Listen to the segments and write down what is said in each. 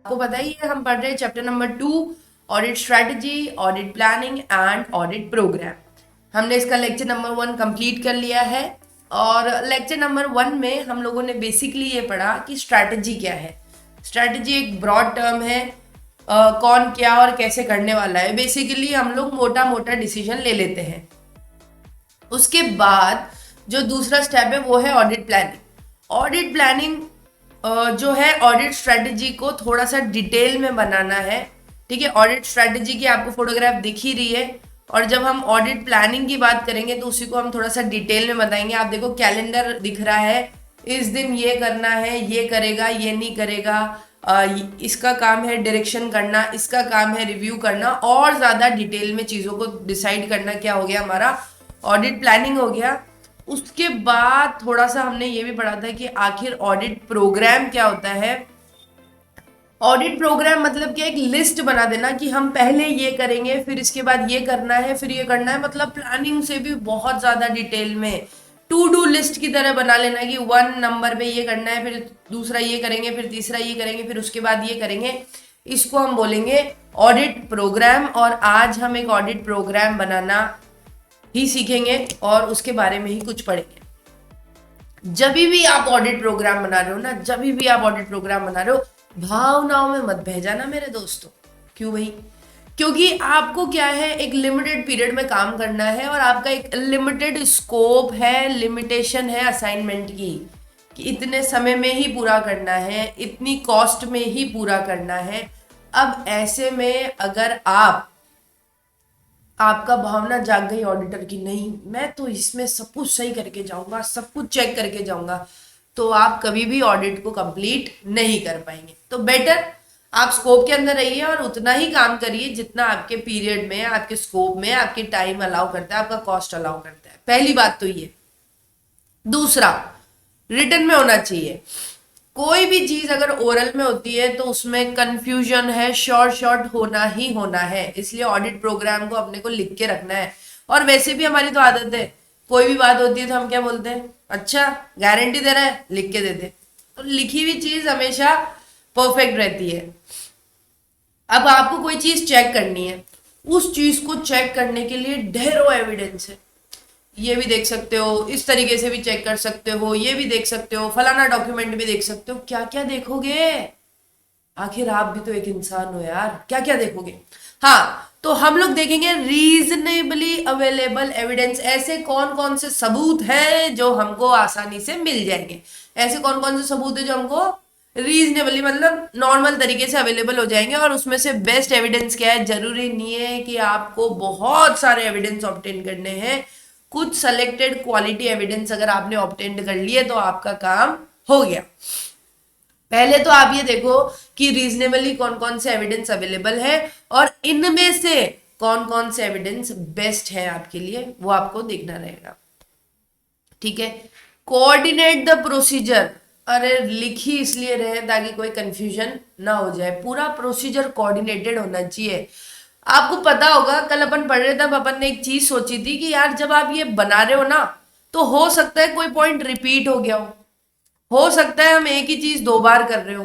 आपको पता ही है हम पढ़ रहे हैं chapter number 2 audit strategy, audit planning and audit program. हमने इसका लेक्चर नंबर 1 कंप्लीट कर लिया है और लेक्चर नंबर 1 में हम लोगों ने बेसिकली ये पढ़ा कि स्ट्रैटेजी क्या है। स्ट्रैटेजी एक ब्रॉड टर्म है, कौन क्या और कैसे करने वाला है। बेसिकली हम लोग मोटा मोटा डिसीजन ले लेते हैं। उसके बाद जो दूसरा स्टेप है वो है ऑडिट प्लानिंग। ऑडिट प्लानिंग जो है ऑडिट स्ट्रेटजी को थोड़ा सा डिटेल में बनाना है। ठीक है, ऑडिट स्ट्रेटजी की आपको फोटोग्राफ दिख ही रही है और जब हम ऑडिट प्लानिंग की बात करेंगे तो उसी को हम थोड़ा सा डिटेल में बताएंगे। आप देखो कैलेंडर दिख रहा है, इस दिन ये करना है, ये करेगा, ये नहीं करेगा, इसका काम है डायरेक्शन करना, इसका काम है रिव्यू करना और ज्यादा डिटेल में चीजों को डिसाइड करना। क्या हो गया, हमारा ऑडिट प्लानिंग हो गया। उसके बाद थोड़ा सा हमने ये भी पढ़ा था कि आखिर ऑडिट प्रोग्राम क्या होता है। ऑडिट प्रोग्राम मतलब क्या, एक लिस्ट बना देना कि हम पहले ये करेंगे, फिर इसके बाद ये करना है, फिर ये करना है। मतलब प्लानिंग से भी बहुत ज्यादा डिटेल में टू डू लिस्ट की तरह बना लेना कि 1 नंबर पे ये करना है, फिर दूसरा ये करेंगे, फिर तीसरा ये करेंगे, फिर उसके बाद ये करेंगे। इसको हम बोलेंगे ऑडिट प्रोग्राम। और आज हम एक ऑडिट प्रोग्राम बनाना ही सीखेंगे और उसके बारे में ही कुछ पढ़ेंगे। जब भी आप ऑडिट प्रोग्राम बना रहे हो ना, जब भी आप ऑडिट प्रोग्राम बना रहे हो, भावनाओं में मत बह जाना मेरे दोस्तों। क्यों भाई? क्योंकि आपको क्या है, एक लिमिटेड पीरियड में काम करना है और आपका एक लिमिटेड स्कोप है, लिमिटेशन है असाइनमेंट की कि इतने समय में ही पूरा करना है, इतनी कॉस्ट में ही पूरा करना है। अब ऐसे में अगर आपका भावना जाग गई ऑडिटर की, नहीं मैं तो इसमें सब कुछ सही करके जाऊंगा, सब कुछ चेक करके जाऊंगा, तो आप कभी भी ऑडिट को कंप्लीट नहीं कर पाएंगे। तो बेटर आप स्कोप के अंदर रहिए और उतना ही काम करिए जितना आपके पीरियड में, आपके स्कोप में, आपके टाइम अलाउ करता है, आपका कॉस्ट अलाउ करता है। पहली बात तो ये। दूसरा, रिटन में होना चाहिए। कोई भी चीज अगर ओरल में होती है तो उसमें कंफ्यूजन है, शॉर्ट होना ही होना है। इसलिए ऑडिट प्रोग्राम को अपने को लिख के रखना है। और वैसे भी हमारी तो आदत है, कोई भी बात होती है तो हम क्या बोलते हैं, अच्छा गारंटी दे रहा है, लिख के देते। तो लिखी हुई चीज हमेशा परफेक्ट रहती है। अब आपको कोई चीज चेक करनी है, उस चीज को चेक करने के लिए ढेरों एविडेंस है। ये भी देख सकते हो, इस तरीके से भी चेक कर सकते हो, ये भी देख सकते हो, फलाना डॉक्यूमेंट भी देख सकते हो। क्या क्या देखोगे? आखिर आप भी तो एक इंसान हो यार, क्या क्या देखोगे? हाँ, तो हम लोग देखेंगे रीजनेबली अवेलेबल एविडेंस। ऐसे कौन कौन से सबूत हैं जो हमको आसानी से मिल जाएंगे। ऐसे कौन कौन से सबूत है जो हमको रीजनेबली मतलब नॉर्मल तरीके से अवेलेबल हो जाएंगे। और उसमें से बेस्ट एविडेंस क्या है? जरूरी नहीं है कि आपको बहुत सारे एविडेंस ऑब्टेन करने हैं। कुछ सेलेक्टेड क्वालिटी एविडेंस अगर आपने ऑब्टेन कर लिए तो आपका काम हो गया। पहले तो आप ये देखो कि रीजनेबली कौन कौन से एविडेंस अवेलेबल है और इनमें से कौन कौन से एविडेंस बेस्ट है आपके लिए, वो आपको देखना रहेगा। ठीक है, कोऑर्डिनेट द प्रोसीजर। अरे लिख ही इसलिए रहे ताकि कोई कंफ्यूजन ना हो जाए। पूरा प्रोसीजर कोऑर्डिनेटेड होना चाहिए। आपको पता होगा, कल अपन पढ़ रहे थे, अपन ने एक चीज सोची थी कि यार जब आप ये बना रहे हो ना, तो हो सकता है कोई पॉइंट रिपीट हो गया हो सकता है हम एक ही चीज 2 बार कर रहे हो,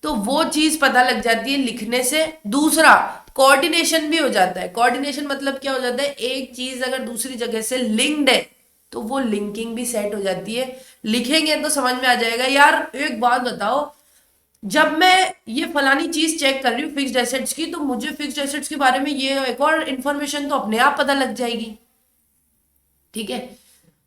तो वो चीज पता लग जाती है लिखने से। दूसरा, कोऑर्डिनेशन भी हो जाता है। कोऑर्डिनेशन मतलब क्या हो जाता है, एक चीज अगर दूसरी जगह से लिंक्ड है तो वो लिंकिंग भी सेट हो जाती है। लिखेंगे तो समझ में आ जाएगा। यार एक बात बताओ, जब मैं ये फलानी चीज चेक कर रही हूँ फिक्स्ड एसेट्स की, तो मुझे फिक्स्ड एसेट्स के बारे में ये एक और इन्फॉर्मेशन तो अपने आप पता लग जाएगी। ठीक है,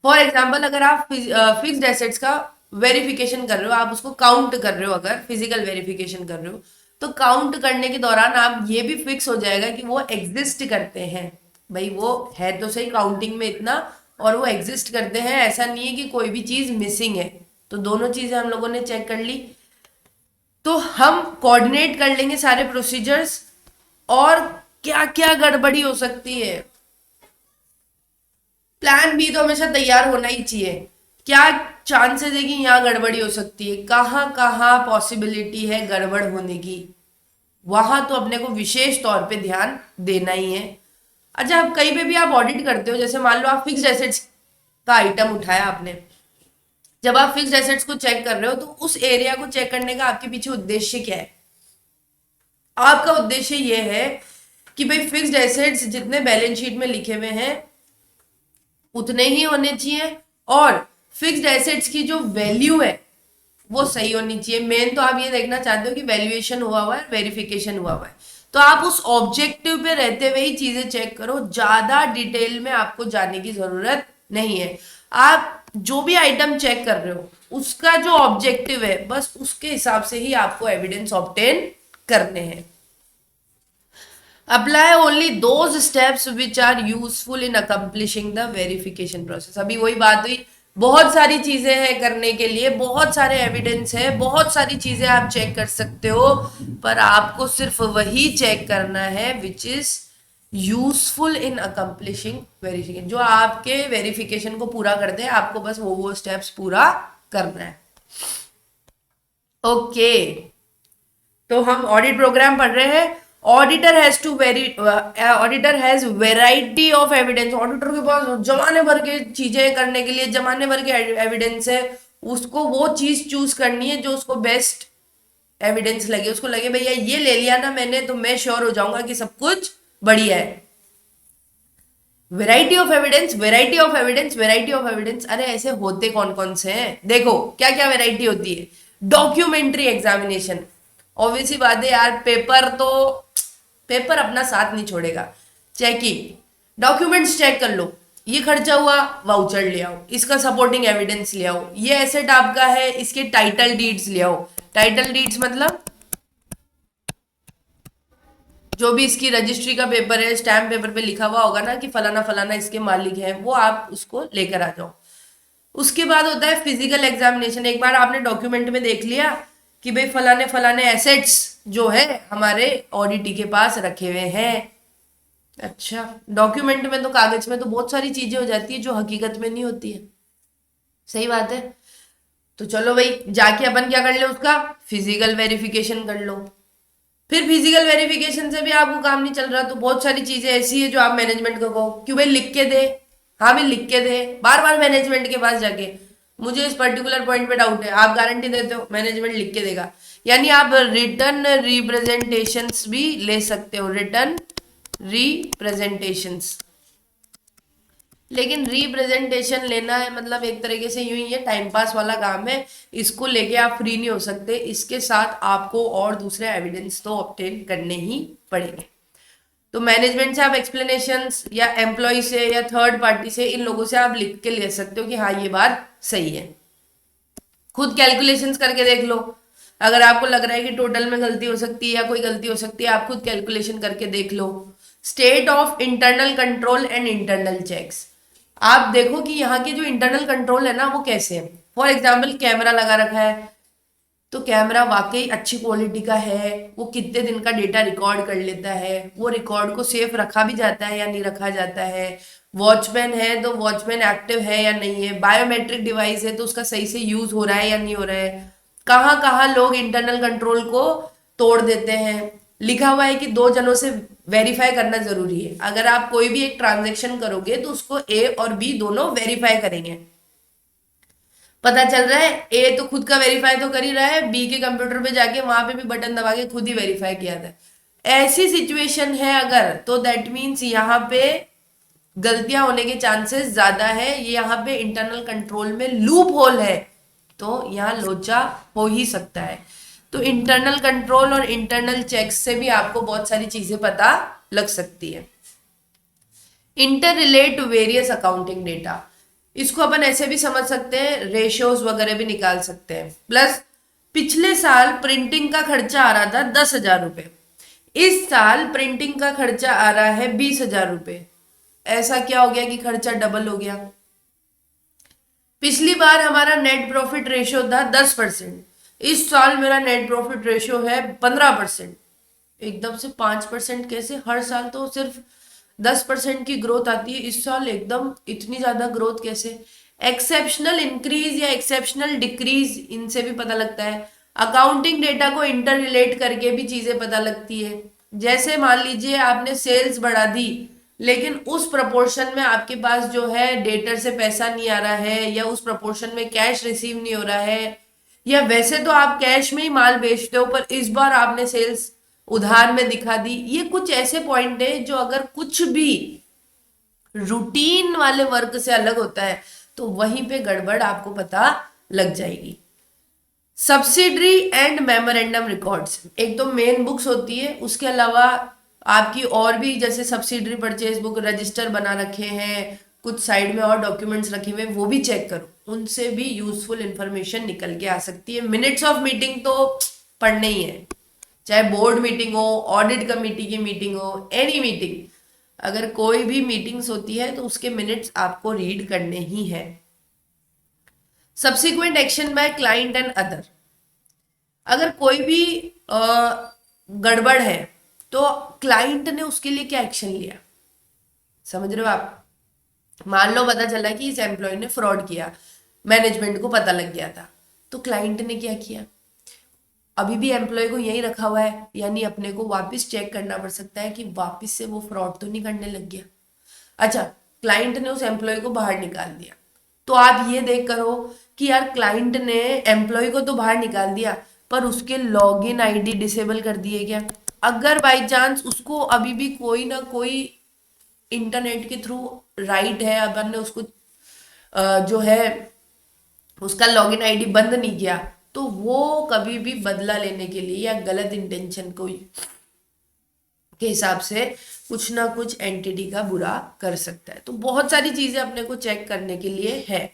फॉर एग्जाम्पल अगर आप फिक्स्ड एसेट्स का वेरिफिकेशन कर रहे हो, आप उसको काउंट कर रहे हो, अगर फिजिकल वेरिफिकेशन कर रहे हो, तो काउंट करने के दौरान आप ये भी फिक्स हो जाएगा कि वो एग्जिस्ट करते हैं। भाई वो है तो सही काउंटिंग में इतना, और वो एग्जिस्ट करते हैं। ऐसा नहीं है कि कोई भी चीज मिसिंग है। तो दोनों चीजें हम लोगों ने चेक कर ली। तो हम कोऑर्डिनेट कर लेंगे सारे प्रोसीजर्स। और क्या क्या गड़बड़ी हो सकती है, प्लान बी तो हमेशा तैयार होना ही चाहिए। क्या चांसेस है कि यहाँ गड़बड़ी हो सकती है, कहाँ कहाँ पॉसिबिलिटी है गड़बड़ होने की, वहां तो अपने को विशेष तौर पे ध्यान देना ही है। अच्छा, अब कहीं पे भी आप ऑडिट करते हो, जैसे मान लो आप फिक्स्ड एसेट्स का आइटम उठाया आपने, जब आप फिक्स्ड एसेट्स को चेक कर रहे हो तो उस एरिया को चेक करने का आपके पीछे उद्देश्य क्या है? आपका उद्देश्य ये है कि भाई फिक्स्ड एसेट्स जितने बैलेंस शीट में लिखे हुए हैं उतने ही होने चाहिए, और फिक्स्ड एसेट्स की जो वैल्यू है वो सही होनी चाहिए। मेन तो आप ये देखना चाहते हो कि वैल्यूएशन हुआ हुआ है, वेरिफिकेशन हुआ हुआ है, तो आप उस ऑब्जेक्टिव पे रहते हुए ही चीजें चेक करो, ज्यादा डिटेल में आपको जाने की जरूरत नहीं है। आप जो भी आइटम चेक कर रहे हो उसका जो ऑब्जेक्टिव है बस उसके हिसाब से ही आपको एविडेंस ऑब्टेन करने हैं। Apply only those steps which are useful in accomplishing the verification process. अभी वही बात हुई, बहुत सारी चीजें हैं करने के लिए, बहुत सारे एविडेंस है, बहुत सारी चीजें आप चेक कर सकते हो, पर आपको सिर्फ वही चेक करना है which is useful in accomplishing verification, जो आपके वेरिफिकेशन को पूरा कर दे। आपको बस वो स्टेप्स पूरा करना है। ओके, तो हम ऑडिट प्रोग्राम पढ़ रहे हैं। Auditor has to auditor has variety of evidence. Auditor के पास जमाने भर के चीजें करने के लिए जमाने भर के एविडेंस है, उसको वो चीज चूज करनी है जो उसको बेस्ट एविडेंस लगे, उसको लगे भैया ये ले लिया ना मैंने तो मैं श्योर हो जाऊंगा कि सब कुछ बढ़िया है। Variety of evidence, variety of evidence, variety of evidence, अरे ऐसे होते कौन कौन से हैं? देखो क्या क्या वेराइटी होती है। डॉक्यूमेंट्री एग्जामिनेशन, ऑब्वियसली बात है यार, पेपर अपना साथ नहीं छोड़ेगा। चेकिंग, डॉक्यूमेंट्स चेक कर लो, ये खर्चा हुआ वाउचर ले आओ, इसका सपोर्टिंग एविडेंस ले आओ, ये एसेट आपका है इसके टाइटल डीड्स ले आओ। टाइटल डीड्स मतलब जो भी इसकी रजिस्ट्री का पेपर है, स्टैम्प पेपर पे लिखा हुआ होगा ना कि फलाना फलाना इसके मालिक है, वो आप उसको लेकर आ जाओ। उसके बाद होता है फिजिकल एग्जामिनेशन। एक बार आपने डॉक्यूमेंट में देख लिया कि भाई फलाने फलाने एसेट्स जो है हमारे ऑडिटी के पास रखे हुए हैं। अच्छा, डॉक्यूमेंट में तो कागज में तो बहुत सारी चीजें हो जाती है जो हकीकत में नहीं होती है, सही बात है। तो चलो भाई जाके अपन क्या कर ले, उसका फिजिकल वेरिफिकेशन कर लो। फिर फिजिकल वेरिफिकेशन से भी आपको काम नहीं चल रहा तो बहुत सारी चीजें ऐसी है जो आप मैनेजमेंट को कहो क्यों भाई लिख के दे, हाँ भाई लिख के दे, बार बार मैनेजमेंट के पास जाके मुझे इस पर्टिकुलर पॉइंट पे डाउट है, आप गारंटी देते हो मैनेजमेंट लिख के देगा। यानी आप रिटर्न रिप्रेजेंटेशंस भी ले सकते हो, रिटर्न रिप्रेजेंटेशंस। लेकिन रिप्रेजेंटेशन लेना है मतलब एक तरीके से यूं ही है, टाइम पास वाला काम है, इसको लेके आप फ्री नहीं हो सकते, इसके साथ आपको और दूसरे एविडेंस तो ऑब्टेन करने ही पड़ेंगे। तो मैनेजमेंट से आप एक्सप्लेनेशंस या एम्प्लॉय से या थर्ड पार्टी से, इन लोगों से आप लिख के ले सकते हो कि हाँ ये बात सही है। खुद कैलकुलेशंस करके देख लो, अगर आपको लग रहा है कि टोटल में गलती हो सकती है या कोई गलती हो सकती है, आप खुद कैलकुलेशन करके देख लो। State of internal control and internal checks, आप देखो कि यहाँ के जो इंटरनल कंट्रोल है ना वो कैसे है। फॉर एग्जाम्पल कैमरा लगा रखा है तो कैमरा वाकई अच्छी क्वालिटी का है, वो कितने दिन का डेटा रिकॉर्ड कर लेता है, वो रिकॉर्ड को सेफ रखा भी जाता है या नहीं रखा जाता है। वॉचमैन है तो वॉचमैन एक्टिव है या नहीं है, बायोमेट्रिक डिवाइस है तो उसका सही से यूज हो रहा है या नहीं हो रहा है, कहाँ कहाँ लोग इंटरनल कंट्रोल को तोड़ देते हैं। लिखा हुआ है कि 2 जनों से वेरीफाई करना जरूरी है। अगर आप कोई भी एक ट्रांजेक्शन करोगे तो उसको ए और बी दोनों वेरीफाई करेंगे। पता चल रहा है ए तो खुद का वेरीफाई तो कर ही रहा है, बी के कंप्यूटर पे जाके वहां पे भी बटन दबा के खुद ही वेरीफाई किया था। ऐसी सिचुएशन है अगर, तो दैट मीन्स यहाँ पे गलतियां होने के चांसेस ज्यादा है, ये यहाँ पे इंटरनल कंट्रोल में लूप होल है, तो यहाँ लोचा हो ही सकता है। तो इंटरनल कंट्रोल और इंटरनल चेक्स से भी आपको बहुत सारी चीजें पता लग सकती है। Inter relate to various accounting data, इसको अपन ऐसे भी समझ सकते हैं, रेशियोज वगैरह भी निकाल सकते हैं। प्लस पिछले साल प्रिंटिंग का खर्चा आ रहा था 10,000 रुपए, इस साल प्रिंटिंग का खर्चा आ रहा है 20,000 रुपए, ऐसा क्या हो गया कि खर्चा डबल हो गया। पिछली बार हमारा नेट प्रॉफिट रेशियो था 10%, इस साल मेरा नेट प्रॉफिट रेशियो है 15%, एकदम से 5% कैसे? हर साल तो सिर्फ 10% की ग्रोथ आती है, इस साल एकदम इतनी ज्यादा ग्रोथ कैसे? एक्सेप्शनल इंक्रीज या एक्सेप्शनल डिक्रीज, इनसे भी पता लगता है। अकाउंटिंग डेटा को इंटर रिलेट करके भी चीजें पता लगती है। जैसे मान लीजिए आपने सेल्स बढ़ा दी लेकिन उस प्रपोर्शन में आपके पास जो है डेटर से पैसा नहीं आ रहा है, या उस प्रपोर्शन में कैश रिसीव नहीं हो रहा है, या वैसे तो आप कैश में ही माल बेचते हो पर इस बार आपने सेल्स उधार में दिखा दी। ये कुछ ऐसे पॉइंट है जो अगर कुछ भी रूटीन वाले वर्क से अलग होता है तो वहीं पे गड़बड़ आपको पता लग जाएगी। सब्सिडरी एंड मेमोरेंडम रिकॉर्ड्स, एक तो मेन बुक्स होती है, उसके अलावा आपकी और भी जैसे सब्सिडरी परचेज बुक, रजिस्टर बना रखे हैं, कुछ साइड में और डॉक्यूमेंट्स रखे हुए, वो भी चेक करो, उनसे भी यूजफुल इंफॉर्मेशन निकल के आ सकती है। मिनट्स ऑफ मीटिंग तो पढ़ने ही है, चाहे बोर्ड मीटिंग हो, ऑडिट कमेटी की मीटिंग हो, एनी मीटिंग, अगर कोई भी मीटिंग्स होती है तो उसके मिनट्स आपको रीड करने ही है। Subsequent action by client and other, अगर कोई भी गड़बड़ है तो क्लाइंट ने उसके लिए क्या एक्शन लिया, समझ रहे हो आप। मान लो पता चला कि इस एम्प्लॉय ने फ्रॉड किया, मैनेजमेंट को पता लग गया था, तो क्लाइंट ने क्या किया, अभी भी एम्प्लॉय को यही रखा हुआ है, यानी अपने को वापस चेक करना पड़ सकता है कि वापस से वो फ्रॉड तो नहीं करने लग गया। अच्छा, क्लाइंट ने उस एम्प्लॉय को बाहर निकाल दिया, तो आप ये देख करो कि यार क्लाइंट ने एम्प्लॉय को तो बाहर निकाल दिया पर उसके लॉगिन आईडी डिसेबल कर दिए क्या। अगर बाई चांस उसको अभी भी कोई ना कोई इंटरनेट के थ्रू राइट है, अपन ने उसको जो है उसका लॉगिन आईडी बंद नहीं किया, तो वो कभी भी बदला लेने के लिए या गलत इंटेंशन को के हिसाब से कुछ ना कुछ एंटिटी का बुरा कर सकता है। तो बहुत सारी चीजें अपने को चेक करने के लिए है।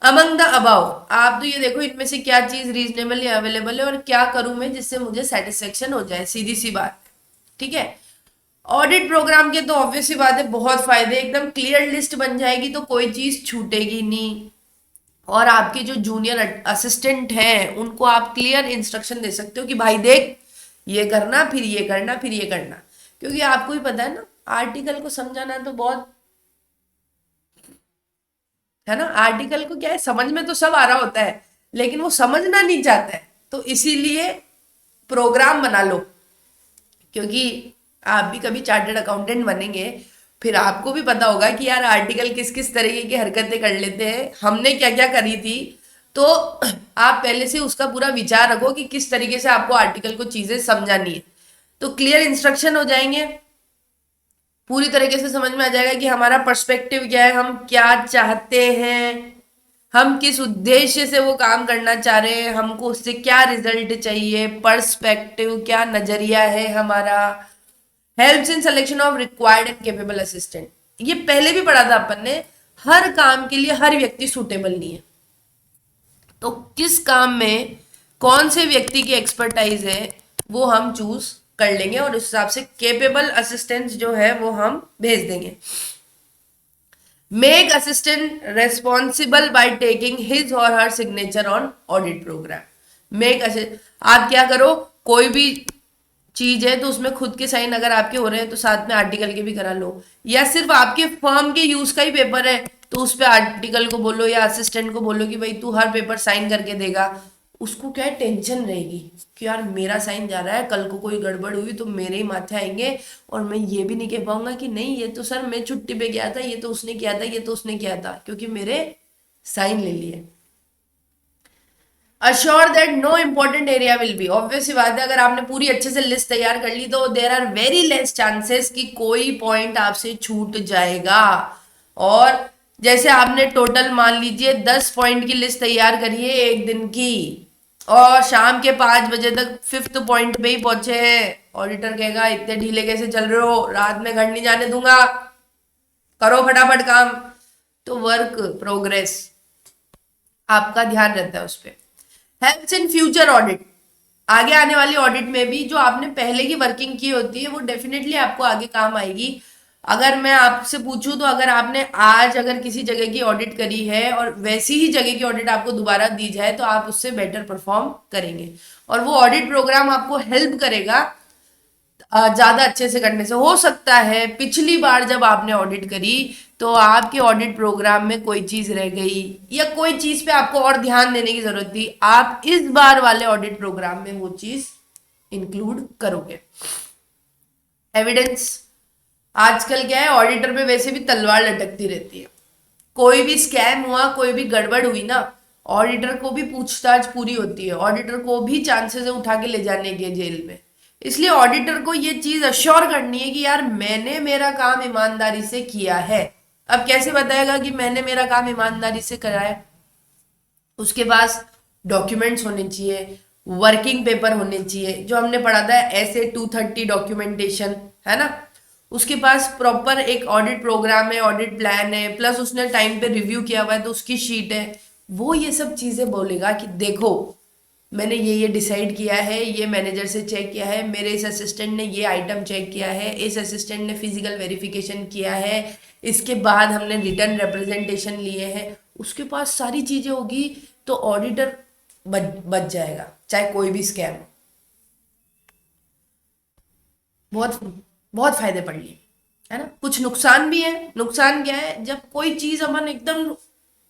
अमंग द अबाउ, आप तो ये देखो इनमें से क्या चीज रीजनेबल या अवेलेबल है और क्या करूं मैं जिससे मुझे सेटिस्फेक्शन हो जाए, सीधी सी बात, ठीक है। ऑडिट प्रोग्राम के तो ऑब्वियस सी बात है बहुत फायदे, एकदम क्लियर लिस्ट बन जाएगी तो कोई चीज छूटेगी नहीं, और आपके जो जूनियर असिस्टेंट हैं उनको आप क्लियर इंस्ट्रक्शन दे सकते हो कि भाई देख ये करना, फिर ये करना, फिर ये करना, क्योंकि आपको ही पता है ना आर्टिकल को समझाना तो बहुत है ना। आर्टिकल को क्या है, समझ में तो सब आ रहा होता है लेकिन वो समझना नहीं चाहता है, तो इसीलिए प्रोग्राम बना लो, क्योंकि आप भी कभी चार्टर्ड अकाउंटेंट बनेंगे, फिर आपको भी पता होगा कि यार आर्टिकल किस किस तरीके की हरकतें कर लेते हैं, हमने क्या क्या करी थी। तो आप पहले से उसका पूरा विचार रखो कि किस तरीके से आपको आर्टिकल को चीजें समझानी है, तो क्लियर इंस्ट्रक्शन हो जाएंगे, पूरी तरीके से समझ में आ जाएगा कि हमारा पर्सपेक्टिव क्या है, हम क्या चाहते हैं, हम किस उद्देश्य से वो काम करना चाह रहे हैं, हमको उससे क्या रिजल्ट चाहिए, पर्सपेक्टिव क्या नजरिया है हमारा। Helps in selection of required and capable assistant, ये पहले भी पढ़ा था अपन ने, हर काम के लिए हर व्यक्ति सूटेबल नहीं है, तो किस काम में कौन से व्यक्ति की एक्सपर्टाइज है वो हम चूज कर लेंगे और उस हिसाब से केपेबल असिस्टेंट जो है वो हम भेज देंगे। Make assistant responsible by taking his और her signature on audit program. Make आप क्या करो, कोई भी चीज है तो उसमें खुद के साइन अगर आपके हो रहे हैं तो साथ में आर्टिकल के भी करा लो, या सिर्फ आपके फर्म के यूज का ही पेपर है तो उस पे आर्टिकल को बोलो या असिस्टेंट को बोलो कि भाई तू हर पेपर साइन करके देगा, उसको क्या है टेंशन रहेगी कि यार मेरा साइन जा रहा है, कल को कोई गड़बड़ हुई तो मेरे ही माथे आएंगे और मैं ये भी नहीं कह पाऊंगा कि नहीं ये तो सर मैं छुट्टी पे गया था, ये तो उसने किया था, ये तो उसने किया था, क्योंकि मेरे साइन ले लिए। Assure that no important area will be, obvious सी बात है अगर आपने पूरी अच्छे से लिस्ट तैयार कर ली तो there are very less chances कि कोई पॉइंट आपसे छूट जाएगा। और जैसे आपने टोटल मान लीजिए 10 पॉइंट की लिस्ट तैयार करी है एक दिन की और शाम के 5 बजे तक 5th पॉइंट पे ही पहुंचे हैं, ऑडिटर कहेगा इतने ढीले कैसे चल रहे हो, रात में घर नहीं जाने दूंगा, करो फटाफट काम, तो वर्क प्रोग्रेस आपका ध्यान रहता है उस पर। हेल्प्स इन फ्यूचर ऑडिट, आगे आने वाली ऑडिट में भी जो आपने पहले की वर्किंग की होती है वो डेफिनेटली आपको आगे काम आएगी। अगर मैं आपसे पूछूं तो अगर आपने आज अगर किसी जगह की ऑडिट करी है और वैसी ही जगह की ऑडिट आपको दोबारा दी जाए तो आप उससे बेटर परफॉर्म करेंगे, और वो ऑडिट प्रोग्राम आपको हेल्प करेगा ज्यादा अच्छे से करने से। हो सकता है पिछली बार जब आपने ऑडिट करी तो आपके ऑडिट प्रोग्राम में कोई चीज रह गई या कोई चीज पे आपको और ध्यान देने की जरूरत थी, आप इस बार वाले ऑडिट प्रोग्राम में वो चीज इंक्लूड करोगे। एविडेंस, आजकल क्या है ऑडिटर पे वैसे भी तलवार लटकती रहती है, कोई भी स्कैम हुआ, कोई भी गड़बड़ हुई ना, ऑडिटर को भी पूछताछ पूरी होती है, ऑडिटर को भी चांसेस है उठा के ले जाने के जेल में, इसलिए ऑडिटर को ये चीज अश्योर करनी है कि यार मैंने मेरा काम ईमानदारी से किया है। अब कैसे बताएगा कि मैंने मेरा काम ईमानदारी से करा है? उसके पास डॉक्यूमेंट्स होने चाहिए, वर्किंग पेपर होने चाहिए, जो हमने पढ़ा था ऐसे 230 डॉक्यूमेंटेशन, है ना। उसके पास प्रॉपर एक ऑडिट प्रोग्राम है, ऑडिट प्लान है, प्लस उसने टाइम पे रिव्यू किया हुआ है तो उसकी शीट है। वो ये सब चीजें बोलेगा कि देखो मैंने ये डिसाइड किया है, ये मैनेजर से चेक किया है, मेरे इस असिस्टेंट ने ये आइटम चेक किया है, इस असिस्टेंट ने फिजिकल वेरिफिकेशन किया है, इसके बाद हमने रिटर्न रिप्रेजेंटेशन लिए हैं। उसके पास सारी चीजें होगी तो ऑडिटर बच जाएगा, चाहे कोई भी स्कैम। बहुत बहुत फायदे पड़ लिए, है ना। कुछ नुकसान भी है। नुकसान क्या है? जब कोई चीज अपन एकदम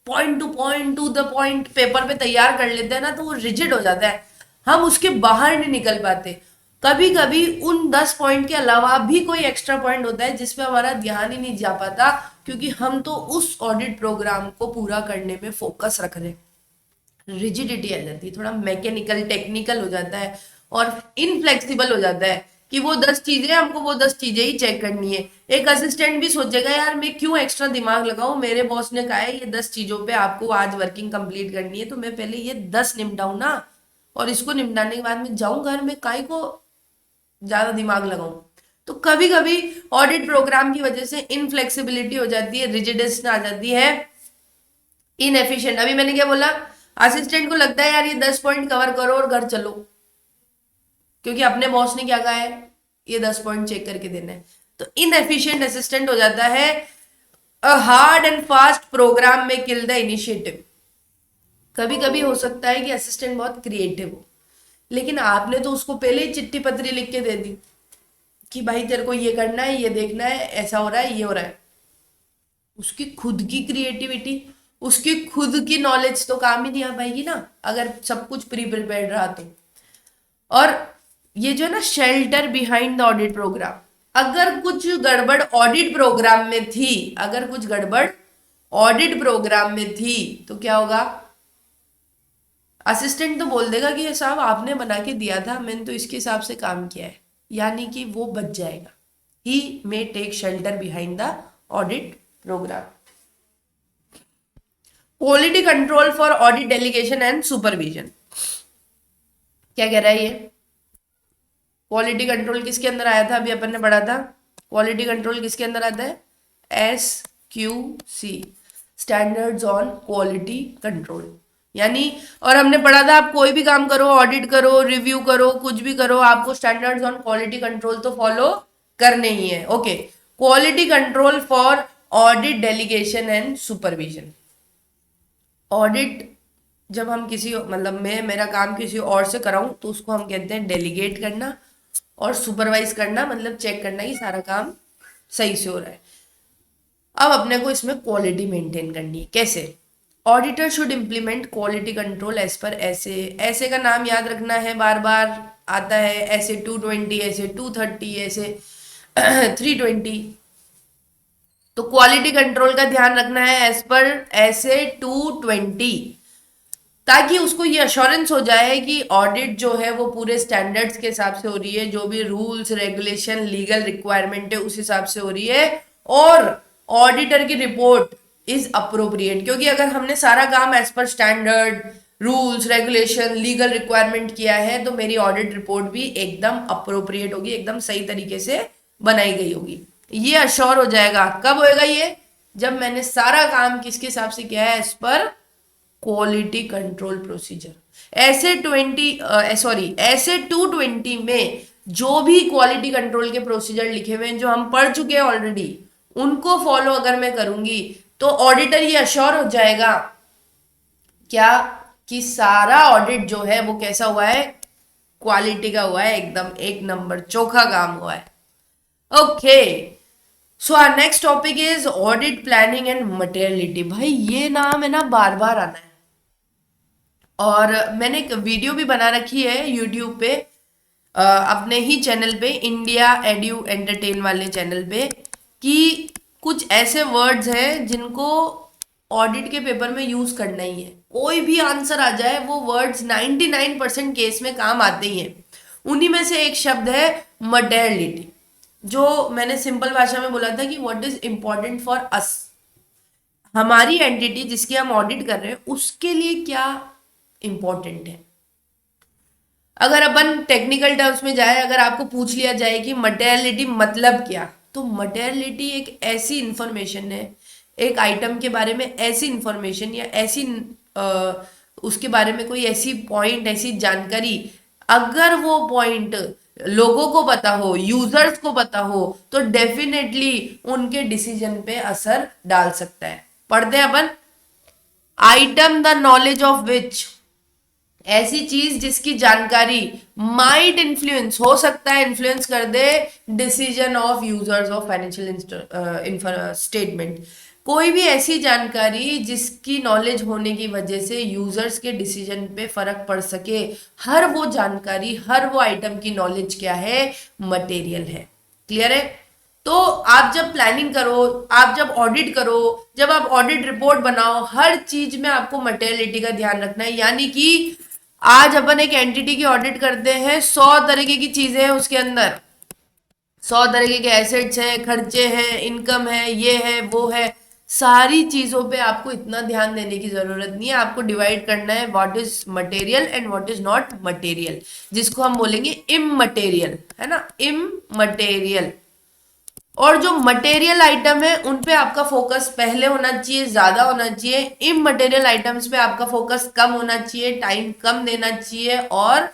point two the point paper पे तैयार कर लेते हैं ना, तो वो रिजिड हो जाता है, हम उसके बाहर नहीं निकल पाते। कभी कभी उन 10 पॉइंट के अलावा भी कोई एक्स्ट्रा पॉइंट होता है जिसपे हमारा ध्यान ही नहीं जा पाता, क्योंकि हम तो उस ऑडिट प्रोग्राम को पूरा करने में फोकस रख रहे हैं। रिजिडिटी आ जाती है, थोड़ा मैकेनिकल टेक्निकल हो जाता है और इनफ्लेक्सिबल हो जाता है कि वो 10 चीजें, हमको वो 10 चीजें ही चेक करनी है। एक असिस्टेंट भी सोचेगा यार मैं क्यों एक्स्ट्रा दिमाग लगाऊं, मेरे बॉस ने कहा है ये 10 चीजों पे आपको आज वर्किंग कंप्लीट करनी है, तो मैं पहले ये 10 निपटाऊं ना, और इसको निपटाने के बाद मैं जाऊं घर में, काहे को ज्यादा दिमाग लगाऊं। तो कभी कभी ऑडिट प्रोग्राम की वजह से इनफ्लेक्सिबिलिटी हो जाती है, रिजिडनेस आ जाती है, इनएफिशिएंट। अभी मैंने क्या बोला? असिस्टेंट को लगता है यार ये 10 पॉइंट कवर करो और घर चलो, क्योंकि अपने बॉस ने क्या कहा है, ये 10 पॉइंट चेक करके देना है। तो इनएफिशिएंट असिस्टेंट हो जाता है। A hard and fast program में किल द इनिशिएटिव। कभी कभी हो सकता है कि असिस्टेंट बहुत क्रिएटिव हो, लेकिन आपने तो उसको पहले ही चिट्ठी पत्री लिख के दे दी कि भाई तेरे को ये करना है, ये देखना है, ऐसा हो रहा है, ये हो रहा है। उसकी खुद की क्रिएटिविटी, उसकी खुद की नॉलेज तो काम ही नहीं आ पाएगी ना, अगर सब कुछ प्री प्रिपेयर्ड रहा तो। और ये जो है ना shelter behind the audit program, अगर कुछ गड़बड़ ऑडिट प्रोग्राम में थी, अगर कुछ गड़बड़ ऑडिट प्रोग्राम में थी तो क्या होगा? असिस्टेंट तो बोल देगा कि ये साहब आपने बना के दिया था, मैंने तो इसके हिसाब से काम किया है, यानी कि वो बच जाएगा। He may take shelter behind the audit programme. Quality control for audit delegation and supervision. क्या कह रहा है ये? क्वालिटी कंट्रोल किसके अंदर आया था? अभी अपन ने पढ़ा था क्वालिटी कंट्रोल किसके अंदर आता है? SQC, standards on quality control. यानी, और हमने पढ़ा था आप कोई भी काम करो, ऑडिट करो, रिव्यू करो, कुछ भी करो, आपको स्टैंडर्ड्स ऑन क्वालिटी कंट्रोल तो फॉलो करने ही है। Okay, quality control for audit delegation and supervision. Audit जब हम किसी, मतलब मैं मेरा काम किसी और से कराऊं तो उसको हम कहते हैं डेलीगेट करना, और सुपरवाइज करना मतलब चेक करना कि सारा काम सही से हो रहा है। अब अपने को इसमें क्वालिटी मेंटेन करनी है। कैसे? Auditor should implement quality control as per ऐसे। ऐसे का नाम याद रखना है, बार बार आता है, ऐसे 220, ऐसे 230, ऐसे 320। तो क्वालिटी कंट्रोल का ध्यान रखना है एज पर ऐसे 220, ताकि उसको ये अश्योरेंस हो जाए कि ऑडिट जो है वो पूरे स्टैंडर्ड्स के हिसाब से हो रही है, जो भी रूल्स रेगुलेशन लीगल रिक्वायरमेंट है उस हिसाब से हो रही है, और ऑडिटर की रिपोर्ट इज अप्रोप्रिएट। क्योंकि अगर हमने सारा काम as per standard rules regulation legal requirement किया है तो मेरी ऑडिट रिपोर्ट भी एकदम अप्रोप्रिएट होगी, एकदम सही तरीके से बनाई गई होगी। ये अश्योर हो जाएगा। कब होएगा ये? जब मैंने सारा काम किसके हिसाब से किया है? As per quality control procedure. ऐसे 220 में जो भी क्वालिटी कंट्रोल के प्रोसीजर लिखे हुए हैं, जो हम पढ़ चुके हैं ऑलरेडी, उनको फॉलो अगर मैं करूंगी तो ऑडिटर ये अश्योर हो जाएगा क्या कि सारा ऑडिट जो है वो कैसा हुआ है? क्वालिटी का हुआ है, एकदम एक नंबर चोखा काम हुआ है। Okay, so our next topic is audit planning and materiality. भाई ये नाम है ना बार बार आना है, और मैंने एक वीडियो भी बना रखी है यूट्यूब पे, अपने ही चैनल पे, इंडिया एड्यू एंटरटेन वाले चैनल पे, कि कुछ ऐसे वर्ड्स हैं जिनको ऑडिट के पेपर में यूज करना ही है। कोई भी आंसर आ जाए, वो वर्ड्स 99% केस में काम आते ही हैं। उन्हीं में से एक शब्द है मटेरियलिटी, जो मैंने सिंपल भाषा में बोला था कि what is important for us, हमारी एंटिटी जिसकी हम ऑडिट कर रहे हैं उसके लिए क्या इंपॉर्टेंट है। अगर अपन टेक्निकल टर्म्स में जाए, अगर आपको पूछ लिया जाए कि मटेरियलिटी मतलब क्या, तो मटेरियलिटी एक ऐसी इंफॉर्मेशन है, एक आइटम के बारे में ऐसी इंफॉर्मेशन या ऐसी उसके बारे में कोई ऐसी पॉइंट, ऐसी जानकारी, अगर वो पॉइंट लोगों को पता हो, यूजर्स को पता हो, तो डेफिनेटली उनके डिसीजन पे असर डाल सकता है। पढ़ते हैं अपन, item the knowledge of which, ऐसी चीज जिसकी जानकारी माइट इन्फ्लुएंस, हो सकता है इन्फ्लुएंस कर दे decision of users of financial statement, कोई भी ऐसी जानकारी जिसकी नॉलेज होने की वजह से यूजर्स के डिसीजन पे फर्क पड़ सके, हर वो जानकारी, हर वो आइटम की नॉलेज क्या है, मटेरियल है। क्लियर है? तो आप जब प्लानिंग करो, आप जब ऑडिट करो, जब आप ऑडिट रिपोर्ट बनाओ, हर चीज में आपको मटेरियलिटी का ध्यान रखना है। यानी कि आज अपन एक एंटिटी की ऑडिट करते हैं, 100 तरीके की चीजें हैं उसके अंदर, 100 तरीके के एसेट्स हैं, खर्चे हैं, इनकम है, ये है, वो है, सारी चीजों पे आपको इतना ध्यान देने की जरूरत नहीं है। आपको डिवाइड करना है what is material and what is not material, जिसको हम बोलेंगे इममटेरियल, है ना, इममटेरियल। और जो मटेरियल आइटम है उन पे आपका फोकस पहले होना चाहिए, ज्यादा होना चाहिए। इममटेरियल आइटम्स पे आपका फोकस कम होना चाहिए, टाइम कम देना चाहिए, और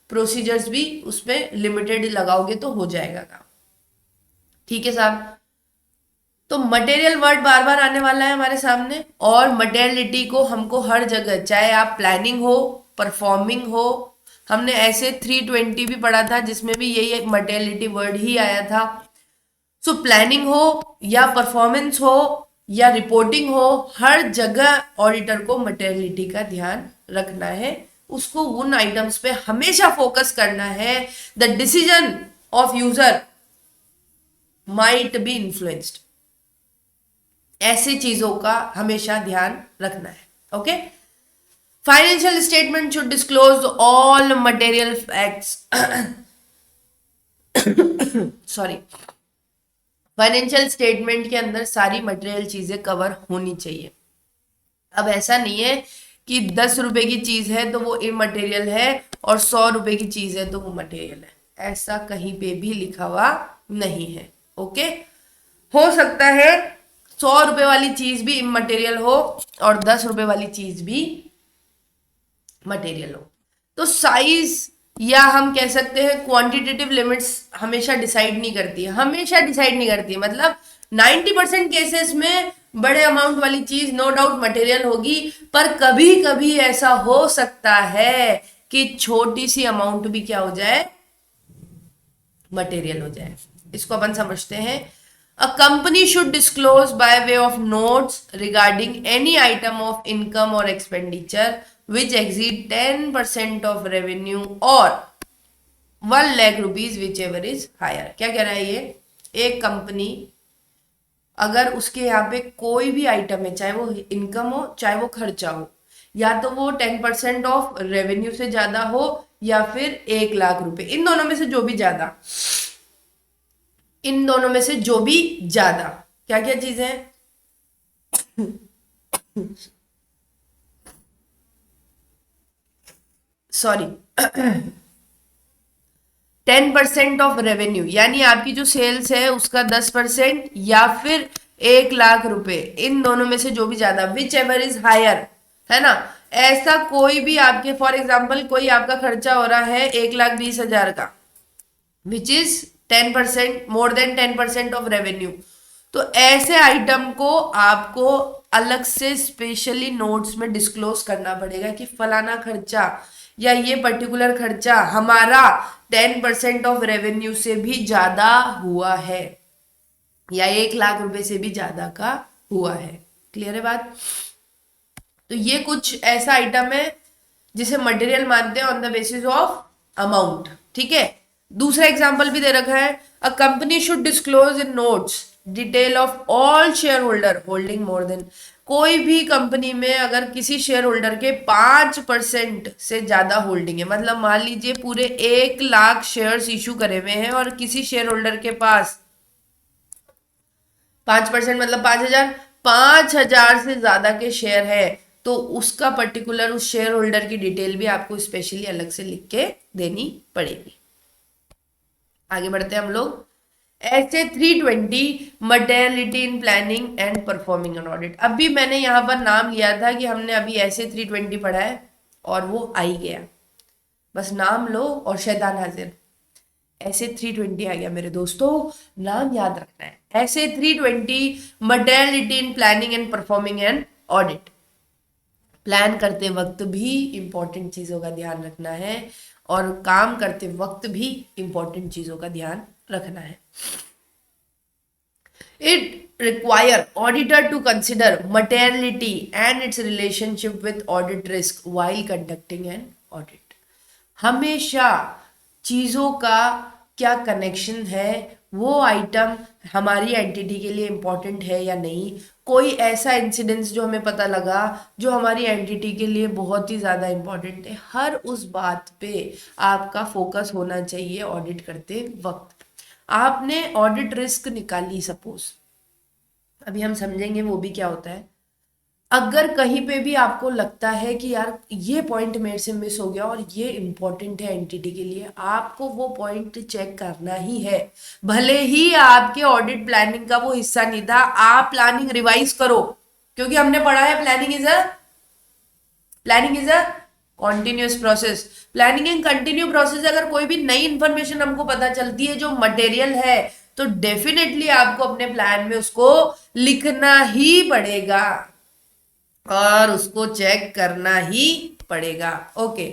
प्रोसीजर्स भी उसमें लिमिटेड लगाओगे तो हो जाएगा काम। ठीक है साहब? तो मटेरियल वर्ड बार बार आने वाला है हमारे सामने, और मटेरियलिटी को हमको हर जगह, चाहे आप प्लानिंग हो, परफॉर्मिंग हो, हमने ऐसे 320 भी पढ़ा था जिसमें भी यही एक मटेरियलिटी वर्ड ही आया था। सो प्लानिंग हो या परफॉर्मेंस हो या रिपोर्टिंग हो, हर जगह ऑडिटर को मटेरियलिटी का ध्यान रखना है, उसको उन आइटम्स पे हमेशा फोकस करना है। The decision of user might be influenced, ऐसी चीजों का हमेशा ध्यान रखना है। Okay, financial statement should disclose all material facts sorry, financial statement के अंदर सारी मटेरियल चीजें कवर होनी चाहिए। अब ऐसा नहीं है कि 10 रुपए की चीज है तो वो इमटेरियल है और 100 रुपए की चीज है तो वो मटेरियल है, ऐसा कहीं पे भी लिखा हुआ नहीं है। ओके, हो सकता है 100 रुपए वाली चीज भी इमटेरियल हो और 10 रुपए वाली चीज भी मटेरियल हो। तो साइज या हम कह सकते हैं क्वांटिटेटिव लिमिट्स हमेशा डिसाइड नहीं करती है, हमेशा डिसाइड नहीं करती है। मतलब 90% केसेस में बड़े अमाउंट वाली चीज नो डाउट मटेरियल होगी, पर कभी कभी ऐसा हो सकता है कि छोटी सी अमाउंट भी क्या हो जाए, मटेरियल हो जाए। इसको अपन समझते हैं। A company should disclose by way of notes regarding any item of income और expenditure which exceed 10% of revenue or 1 lakh rupees whichever is higher। क्या कह रहा है ये, एक कंपनी अगर उसके यहाँ पे कोई भी आइटम है, चाहे वो इनकम हो चाहे वो खर्चा हो, या तो वो 10% ऑफ रेवेन्यू से ज्यादा हो या फिर 1 लाख रुपए, इन दोनों में से जो भी ज्यादा, इन दोनों में से जो भी ज्यादा, क्या क्या चीजें सॉरी 10% ऑफ रेवेन्यू, यानी आपकी जो सेल्स है उसका 10% या फिर 1 लाख रुपए, इन दोनों में से जो भी ज्यादा, विच एवर इज हायर, है ना। ऐसा कोई भी आपके, फॉर एग्जाम्पल कोई आपका खर्चा हो रहा है 1,20,000 का, which is 10%, more than 10% of revenue, तो ऐसे आइटम को आपको अलग से स्पेशली नोट्स में डिस्क्लोज करना पड़ेगा कि फलाना खर्चा या ये पर्टिकुलर खर्चा हमारा 10% ऑफ रेवेन्यू से भी ज्यादा हुआ है या 1 लाख रुपए से भी ज्यादा का हुआ है। क्लियर है बात? तो ये कुछ ऐसा आइटम है जिसे मटेरियल मानते हैं on the basis of amount. ठीक है, दूसरा एग्जांपल भी दे रखा है, अ company should disclose in notes detail of all share holder holding more than, कोई भी कंपनी में अगर किसी शेयर होल्डर के 5% से ज्यादा होल्डिंग है, मतलब मान लीजिए पूरे 1 लाख शेयर्स इशू करे हुए हैं और किसी शेयर होल्डर के पास 5% मतलब 5,000, 5,000 से ज्यादा के शेयर है, तो उसका पर्टिकुलर उस शेयर होल्डर की डिटेल भी आपको स्पेशली अलग से लिख के देनी पड़ेगी। आगे बढ़ते हैं हम लोग। ऐसे 320 materiality in planning and performing an audit. अभी मैंने यहाँ पर नाम लिया था कि हमने अभी ऐसे 320 पढ़ा है और वो आ ही गया, बस नाम लो और शैतान हाजिर। ऐसे 320 आ गया मेरे दोस्तों, नाम याद रखना है। ऐसे 320 materiality in planning and performing an audit. Plan करते वक्त भी इंपॉर्टेंट चीजों का ध्यान रखना है और काम करते वक्त भी इंपॉर्टेंट चीजों का ध्यान रखना है। It require auditor to consider materiality and its relationship with audit risk while conducting an audit. हमेशा चीजों का क्या कनेक्शन है, वो आइटम हमारी एंटिटी के लिए इंपॉर्टेंट है या नहीं, कोई ऐसा इंसिडेंस जो हमें पता लगा जो हमारी एंटिटी के लिए बहुत ही ज़्यादा इंपॉर्टेंट है, हर उस बात पे आपका फोकस होना चाहिए ऑडिट करते वक्त। आपने ऑडिट रिस्क निकाली सपोज, अभी हम समझेंगे वो भी क्या होता है। अगर कहीं पे भी आपको लगता है कि यार ये पॉइंट मेरे से मिस हो गया और ये इंपॉर्टेंट है एंटिटी के लिए, आपको वो पॉइंट चेक करना ही है, भले ही आपके ऑडिट प्लानिंग का वो हिस्सा नहीं था। आप प्लानिंग रिवाइज करो, क्योंकि हमने पढ़ा है planning is a continuous process. Planning and continue process. अगर कोई भी नई इंफॉर्मेशन हमको पता चलती है जो मटेरियल है, तो डेफिनेटली आपको अपने प्लान में उसको लिखना ही पड़ेगा और उसको चेक करना ही पड़ेगा। Okay,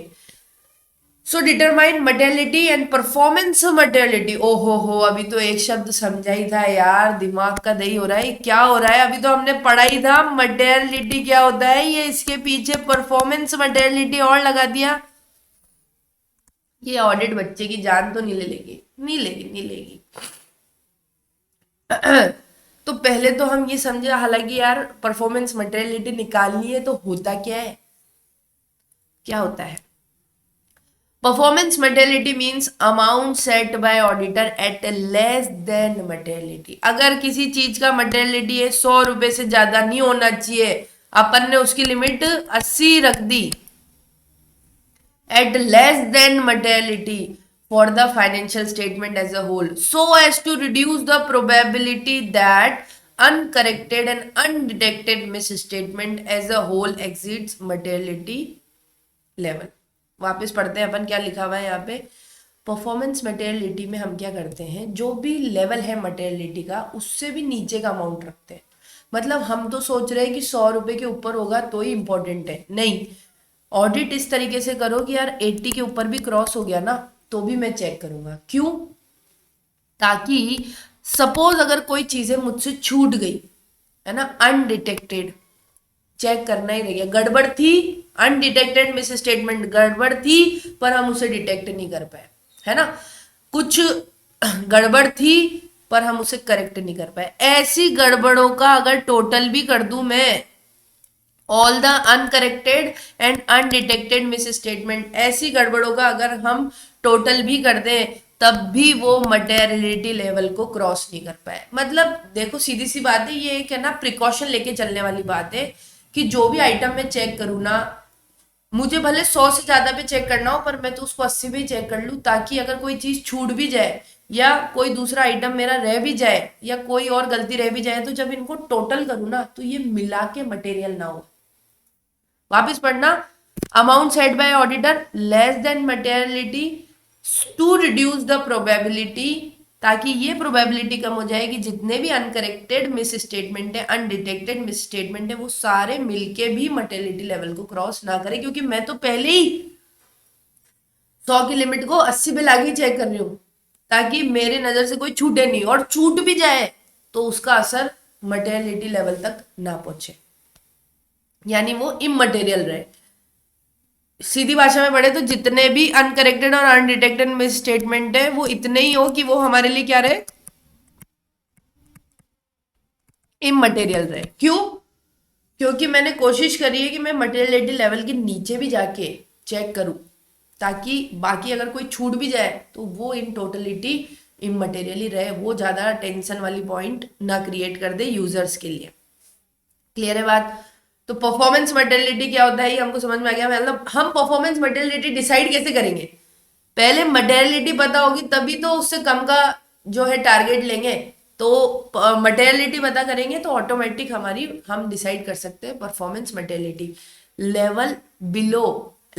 so determine materiality and performance materiality. ओहो हो, अभी तो एक शब्द समझा ही था यार, दिमाग का दही हो रहा है, क्या हो रहा है? अभी तो हमने पढ़ा ही था मटेरियलिटी क्या होता है, ये इसके पीछे परफॉर्मेंस मटेरियलिटी और लगा दिया। ये ऑडिट बच्चे की जान तो नहीं ले लेगी, नहीं लेगी, नहीं लेगी। तो पहले तो हम ये समझे, हालांकि यार परफॉर्मेंस मटेरियलिटी निकालनी है तो होता क्या है, क्या होता है? Performance materiality means amount set by auditor eight less than materiality. अगर किसी चीज का मटेरियलिटी है 100 रुपए से ज्यादा नहीं होना चाहिए, अपन ने उसकी लिमिट 80 रख दी, at less than materiality for the financial statement as a whole, so as to reduce the probability that uncorrected and undetected misstatement as a whole exceeds materiality level। वापस पढ़ते हैं अपन क्या लिखा हुआ है यहाँ पे। परफॉर्मेंस मटेरियलिटी में हम क्या करते हैं, जो भी लेवल है मटेरियलिटी का उससे भी नीचे का अमाउंट रखते हैं। मतलब हम तो सोच रहे हैं कि 100 रुपए के ऊपर होगा तो ही इंपॉर्टेंट है, नहीं। ऑडिट इस तरीके से करो कि यार 80 के ऊपर भी क्रॉस हो गया ना तो भी मैं चेक करूंगा। क्यों? ताकि सपोज अगर कोई चीजें मुझसे छूट गई है ना, अनडिटेक्टेड, चेक करना ही रह गया, गड़बड़ थी, अनडिटेक्टेड मिस स्टेटमेंट, गड़बड़ थी पर हम उसे डिटेक्ट नहीं कर पाए, है ना, कुछ गड़बड़ थी पर हम उसे करेक्ट नहीं कर पाए। ऐसी गड़बड़ों का अगर टोटल भी कर दूं मैं, all the uncorrected and undetected miss statement, ऐसी गड़बड़ों का अगर हम टोटल भी कर दें तब भी वो मटेरियलिटी लेवल को क्रॉस नहीं कर पाए। मतलब देखो सीधी सी बात है, ये एक है ना प्रिकॉशन लेके चलने वाली बात है कि जो भी आइटम मैं चेक करूँ ना, मुझे भले 100 से ज्यादा पे चेक करना हो पर मैं तो उसको 80 पे चेक कर लूँ, ताकि अगर कोई चीज छूट भी जाए या कोई दूसरा आइटम मेरा रह भी जाए या कोई और गलती रह भी जाए, तो जब इनको टोटल करूँ ना तो ये मिला के मटेरियल ना हो। वापिस पढ़ना, amount set by auditor less than materiality to reduce the probability, ताकि ये प्रोबेबिलिटी कम हो जाए कि जितने भी अनकरेक्टेड मिस स्टेटमेंट है, अनडिटेक्टेड मिस स्टेटमेंट है, वो सारे मिलके भी मटेरियलिटी लेवल को क्रॉस ना करे। क्योंकि मैं तो पहले ही 100 की लिमिट को 80 पे लाके चेक कर रही हूँ, ताकि मेरे नजर से कोई छूटे नहीं, और छूट भी जाए तो उसका असर मटेरियलिटी लेवल तक ना पहुंचे, यानी वो इमटेरियल रहे। सीधी भाषा में पढ़े तो जितने भी अनकरेक्टेड और अनडिटेक्टेड मिस स्टेटमेंट है वो इतने ही हो कि वो हमारे लिए क्या रहे, इमटेरियल रहे। क्यों? क्योंकि मैंने कोशिश करी है कि मैं मटेरियलिटी लेवल के नीचे भी जाके चेक करूं, ताकि बाकी अगर कोई छूट भी जाए तो वो इन टोटलिटी इमटेरियली रहे, वो ज़्यादा टेंशन वाली पॉइंट ना क्रिएट कर दे यूजर्स के लिए। क्लियर है बात? तो परफॉर्मेंस मटेरियलिटी क्या होता है ये हमको समझ में आ गया। मतलब हम परफॉर्मेंस मटेरियलिटी डिसाइड कैसे करेंगे? पहले मटेरियलिटी पता होगी तभी तो उससे कम का जो है टारगेट लेंगे। तो मटेरियलिटी पता करेंगे तो ऑटोमेटिक हमारी हम डिसाइड कर सकते हैं performance materiality. Level below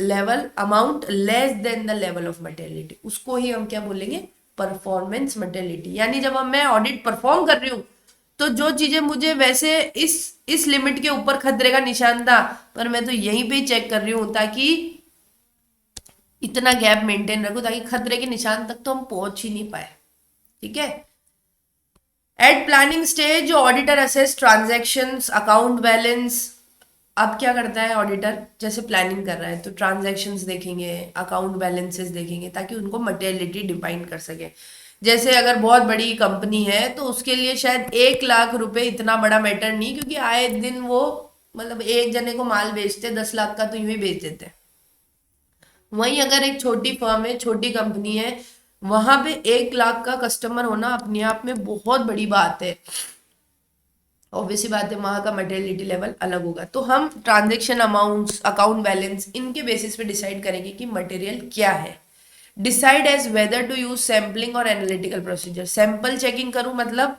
level amount less than the level of materiality, उसको ही हम क्या बोलेंगे? Performance materiality. यानी जब हम मैं ऑडिट परफॉर्म कर रही हूँ तो जो चीजें मुझे वैसे इस लिमिट के ऊपर खतरे का निशान था, पर मैं तो यहीं पे चेक कर रही हूँ ताकि इतना गैप मेंटेन रखूं ताकि खतरे के निशान तक तो हम पहुंच ही नहीं पाए। ठीक है। At planning stage auditor assess transactions, account balance. अब क्या करता है ऑडिटर? जैसे प्लानिंग कर रहा है तो ट्रांजैक्शंस देखेंगे, अकाउंट बैलेंसेस देखेंगे ताकि उनको मटेरियलिटी डिफाइन कर सके। जैसे अगर बहुत बड़ी कंपनी है तो उसके लिए शायद 1 लाख रुपए इतना बड़ा मैटर नहीं, क्योंकि आए दिन वो मतलब एक जने को माल बेचते 10 लाख का तो यूं ही बेच देते हैं। वहीं अगर एक छोटी फर्म है, छोटी कंपनी है, वहां पे 1 लाख का कस्टमर होना अपने आप में बहुत बड़ी बात है। ऑब्वियसली बात है, वहां का मटेरियलिटी लेवल अलग होगा। तो हम ट्रांजेक्शन अमाउंट्स, अकाउंट बैलेंस, इनके बेसिस पे डिसाइड करेंगे कि मटेरियल क्या है। Decide as whether to use sampling और एनालिटिकल प्रोसीजर। सैंपल चेकिंग करूं मतलब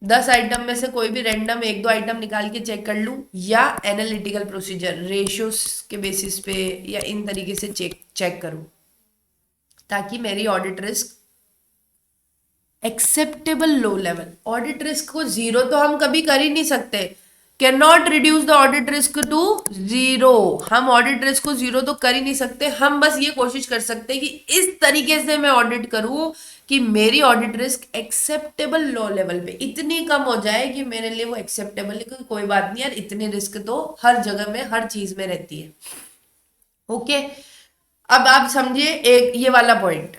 10 आइटम में से कोई भी रैंडम 1-2 आइटम निकाल के चेक कर लूं, या एनालिटिकल प्रोसीजर रेशियोस के बेसिस पे या इन तरीके से चेक करूं ताकि मेरी audit risk acceptable low level. Audit risk को जीरो तो हम कभी कर ही नहीं सकते। Can not reduce the audit risk to zero. हम ऑडिट रिस्क को जीरो तो कर ही नहीं सकते। हम बस ये कोशिश कर सकते हैं कि इस तरीके से मैं ऑडिट करूं कि मेरी audit risk acceptable low level पे इतनी कम हो जाए कि मेरे लिए वो एक्सेप्टेबल है, क्योंकि कोई बात नहीं यार, इतनी रिस्क तो हर जगह में हर चीज में रहती है। ओके। अब आप समझिए एक ये वाला पॉइंट,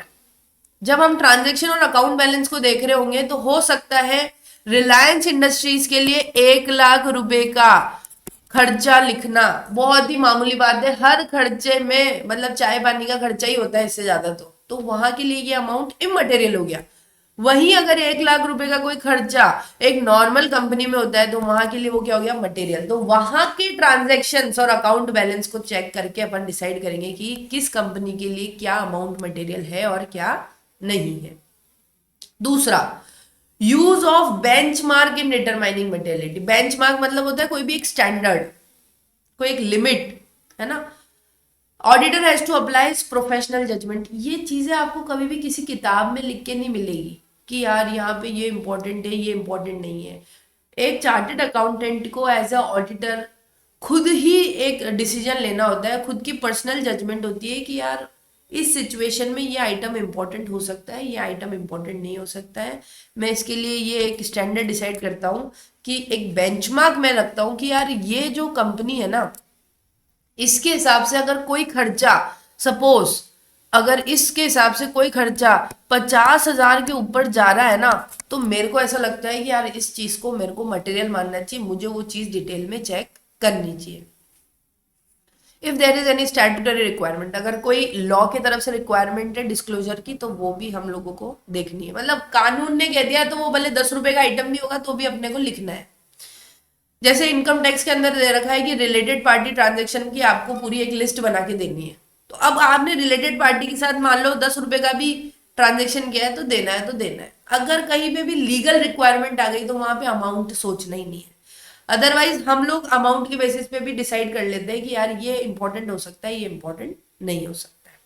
जब हम ट्रांजैक्शन और अकाउंट बैलेंस को देख रहे होंगे तो हो सकता है रिलायंस इंडस्ट्रीज के लिए 1 लाख रुपए का खर्चा लिखना बहुत ही मामूली बात है। हर खर्चे में मतलब चाय पानी का खर्चा ही होता है इससे ज्यादा, तो वहां के लिए ये अमाउंट इमटेरियल हो गया। वहीं अगर 1 लाख रुपए का कोई खर्चा एक नॉर्मल कंपनी में होता है तो वहां के लिए वो क्या हो गया? मटेरियल। तो वहां के ट्रांजैक्शंस और अकाउंट बैलेंस को चेक करके अपन डिसाइड करेंगे कि किस कंपनी के लिए क्या अमाउंट मटेरियल है और क्या नहीं है। दूसरा, use of benchmark in determining materiality. Benchmark मतलब होता है कोई भी एक स्टैंडर्ड, कोई एक लिमिट, है ना। Auditor has to apply professional judgement. ये चीजें आपको कभी भी किसी किताब में लिख के नहीं मिलेगी कि यार यहाँ पे ये इंपॉर्टेंट है, ये इंपॉर्टेंट नहीं है। एक चार्टेड अकाउंटेंट को एज अ ऑडिटर खुद ही एक डिसीजन लेना होता है, खुद की पर्सनल जजमेंट होती है कि यार इस सिचुएशन में ये आइटम इंपॉर्टेंट हो सकता है, ये आइटम इंपॉर्टेंट नहीं हो सकता है। मैं इसके लिए ये एक स्टैंडर्ड डिसाइड करता हूँ कि एक बेंचमार्क मैं रखता हूँ कि यार ये जो कंपनी है ना, इसके हिसाब से अगर कोई खर्चा, सपोज अगर इसके हिसाब से कोई खर्चा 50,000 के ऊपर जा रहा है ना, तो मेरे को ऐसा लगता है कि यार इस चीज को मेरे को मटेरियल मानना चाहिए, मुझे वो चीज डिटेल में चेक करनी चाहिए। If there is any statutory requirement, अगर कोई लॉ की तरफ से रिक्वायरमेंट है डिस्क्लोजर की, तो वो भी हम लोगों को देखनी है। मतलब कानून ने कह दिया तो वो भले 10 रुपए का आइटम भी होगा तो भी अपने को लिखना है। जैसे इनकम टैक्स के अंदर दे रखा है कि रिलेटेड पार्टी ट्रांजेक्शन की आपको पूरी एक लिस्ट बना के देनी है। तो अब आपने रिलेटेड पार्टी के साथ मान लो 10 रुपए का भी ट्रांजेक्शन किया है तो देना है तो देना है। अगर कहीं पे भी लीगल रिक्वायरमेंट आ गई तो वहां पे अमाउंट सोचना ही नहीं है। अदरवाइज हम लोग अमाउंट के बेसिस पे भी डिसाइड कर लेते हैं कि यार ये इंपॉर्टेंट हो सकता है, ये इंपॉर्टेंट नहीं हो सकता है।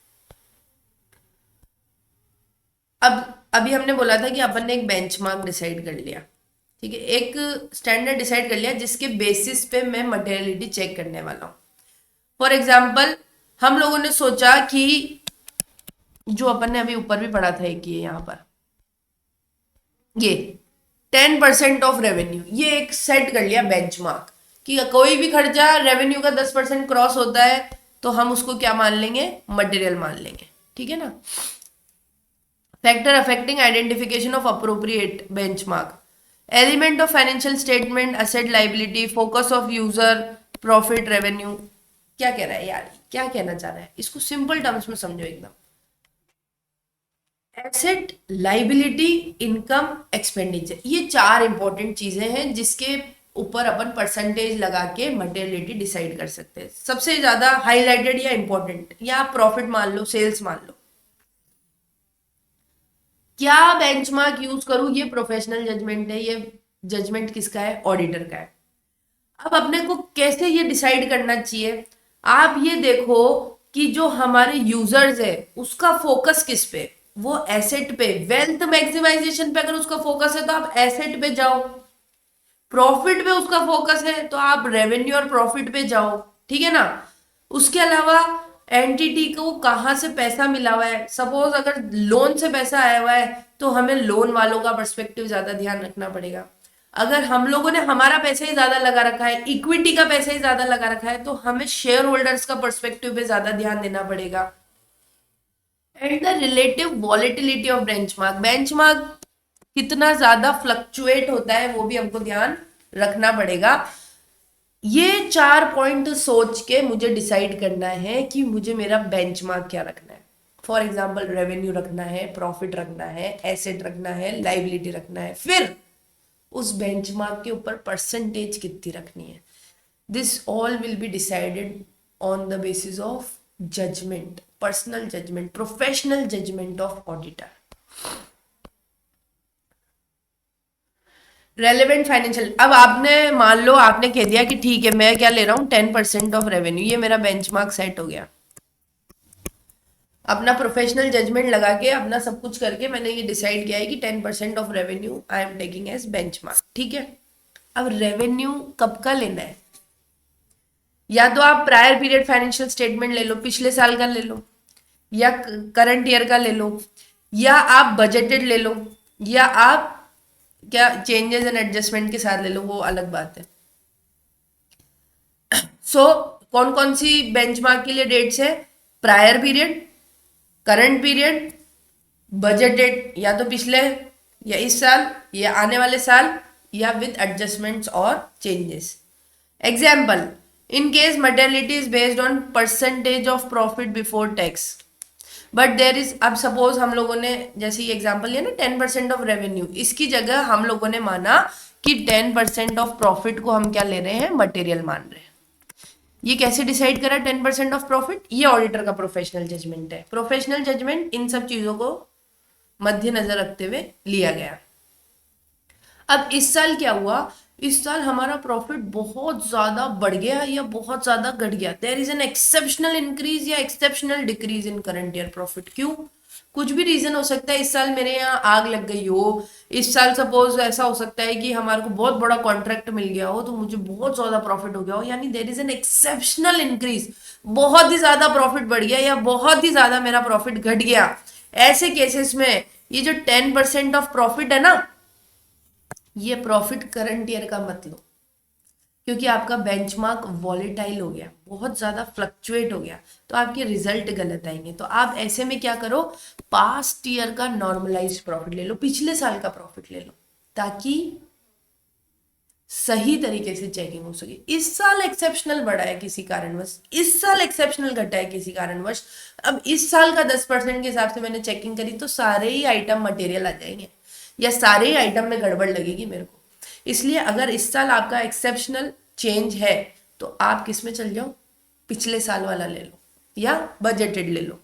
अब अभी हमने बोला था कि अपन ने एक बेंचमार्क डिसाइड कर लिया, ठीक है, एक स्टैंडर्ड डिसाइड कर लिया जिसके बेसिस पे मैं मटेरियलिटी चेक करने वाला हूं। फॉर एग्जाम्पल हम लोगों ने सोचा कि जो अपन ने अभी ऊपर भी पढ़ा था एक, ये यहाँ पर ये 10% ऑफ रेवेन्यू, ये एक सेट कर लिया बेंचमार्क कि कोई भी खर्चा रेवेन्यू का 10% क्रॉस होता है तो हम उसको क्या मान लेंगे? मटेरियल मान लेंगे। ठीक है ना। Factor affecting identification of appropriate benchmark. Element of financial statement, asset liability, focus of user, profit, revenue. क्या कह रहा है यार, क्या कहना चाह रहा है, इसको सिंपल टर्म्स में समझो एकदम। एसेट, लाइबिलिटी, इनकम, एक्सपेंडिचर, ये चार इंपॉर्टेंट चीजें हैं जिसके ऊपर अपन परसेंटेज लगा के मटेरियलिटी डिसाइड कर सकते हैं। सबसे ज्यादा हाईलाइटेड या इंपॉर्टेंट, या आप प्रॉफिट मान लो, सेल्स मान लो। क्या बेंचमार्क यूज करूं, ये प्रोफेशनल जजमेंट है। ये जजमेंट किसका है, ऑडिटर का है। अब अपने को कैसे ये डिसाइड करना चाहिए, आप ये देखो कि जो हमारे यूजर्स है उसका फोकस किस पे, वो एसेट पे, वेल्थ मैक्सिमाइजेशन पे अगर उसका फोकस है तो आप एसेट पे जाओ। प्रॉफिट पे उसका फोकस है तो आप रेवेन्यू और प्रॉफिट पे जाओ, ठीक है ना। उसके अलावा एंटिटी को कहाँ से पैसा मिला हुआ है, सपोज अगर लोन से पैसा आया हुआ है तो हमें लोन वालों का पर्सपेक्टिव ज्यादा ध्यान रखना पड़ेगा। अगर हम लोगों ने हमारा पैसा ही ज्यादा लगा रखा है, इक्विटी का पैसा ही ज्यादा लगा रखा है, तो हमें शेयर होल्डर्स का पर्सपेक्टिव पे ज्यादा ध्यान देना पड़ेगा। And the relative volatility of benchmark, benchmark कितना ज्यादा फ्लक्चुएट होता है वो भी हमको ध्यान रखना पड़ेगा। ये चार पॉइंट सोच के मुझे डिसाइड करना है कि मुझे मेरा बेंचमार्क क्या रखना है। फॉर एग्जाम्पल रेवेन्यू रखना है, प्रॉफिट रखना है, एसेट रखना है, लाइबिलिटी रखना है, फिर उस बेंचमार्क के ऊपर परसेंटेज कितनी रखनी है। This all will be decided on the basis of judgement, personal judgement, professional judgement of auditor. Relevant financial, अब आपने मान लो आपने कह दिया कि ठीक है मैं क्या ले रहा हूं 10% ऑफ रेवेन्यू, ये मेरा बेंचमार्क सेट हो गया। अपना प्रोफेशनल जजमेंट लगा के अपना सब कुछ करके मैंने ये डिसाइड किया है कि 10% of revenue I am taking as benchmark, ठीक है। अब रेवेन्यू कब का लेना है, या तो आप प्रायर पीरियड फाइनेंशियल स्टेटमेंट ले लो, पिछले साल का ले लो, या करंट ईयर का ले लो, या आप बजटेड ले लो, या आप क्या चेंजेस एंड एडजस्टमेंट के साथ ले लो, वो अलग बात है। सो कौन कौन सी बेंचमार्क के लिए डेट्स है, prior period, current period, budgeted, या तो पिछले या इस साल या आने वाले साल, या विद एडजस्टमेंट्स और changes. Example, in case materiality is based on percentage of profit before tax, but there is, अब सपोज हम लोगों ने जैसे ये एग्जाम्पल लिया ना 10% ऑफ रेवेन्यू, इसकी जगह हम लोगों ने माना कि 10% ऑफ प्रॉफिट को हम क्या ले रहे हैं, मटेरियल मान रहे हैं। ये कैसे डिसाइड करा 10% ऑफ प्रॉफिट, ये ऑडिटर का प्रोफेशनल जजमेंट है। प्रोफेशनल जजमेंट इन सब चीजों को मद्देनजर रखते हुए लिया गया। अब इस साल क्या हुआ, इस साल हमारा प्रॉफिट बहुत ज्यादा बढ़ गया या बहुत ज्यादा घट गया, there is an exceptional increase या exceptional decrease in current year profit. क्यों, कुछ भी रीजन हो सकता है। इस साल मेरे यहाँ आग लग गई हो, इस साल सपोज ऐसा हो सकता है कि हमारे को बहुत बड़ा कॉन्ट्रैक्ट मिल गया हो तो मुझे बहुत ज्यादा प्रॉफिट हो गया हो, यानी there is an exceptional increase, बहुत ही ज्यादा प्रॉफिट बढ़ गया या बहुत ही ज्यादा मेरा प्रॉफिट घट गया। ऐसे केसेस में ये जो 10% ऑफ प्रॉफिट है ना, ये प्रॉफिट करंट ईयर का मत लो, क्योंकि आपका बेंचमार्क वॉलेटाइल हो गया, बहुत ज्यादा फ्लक्चुएट हो गया, तो आपके रिजल्ट गलत आएंगे। तो आप ऐसे में क्या करो, पास्ट ईयर का नॉर्मलाइज प्रॉफिट ले लो, पिछले साल का प्रॉफिट ले लो, ताकि सही तरीके से चेकिंग हो सके। इस साल एक्सेप्शनल बढ़ा है किसी कारणवश, इस साल एक्सेप्शनल घटा है किसी कारणवश, अब इस साल का 10% के हिसाब से मैंने चेकिंग करी तो सारे ही आइटम मटेरियल आ जाएंगे या सारे ही आइटम में गड़बड़ लगेगी मेरे को। इसलिए अगर इस साल आपका एक्सेप्शनल चेंज है तो आप किस में चल जाओ, पिछले साल वाला ले लो या बजटेड ले लो।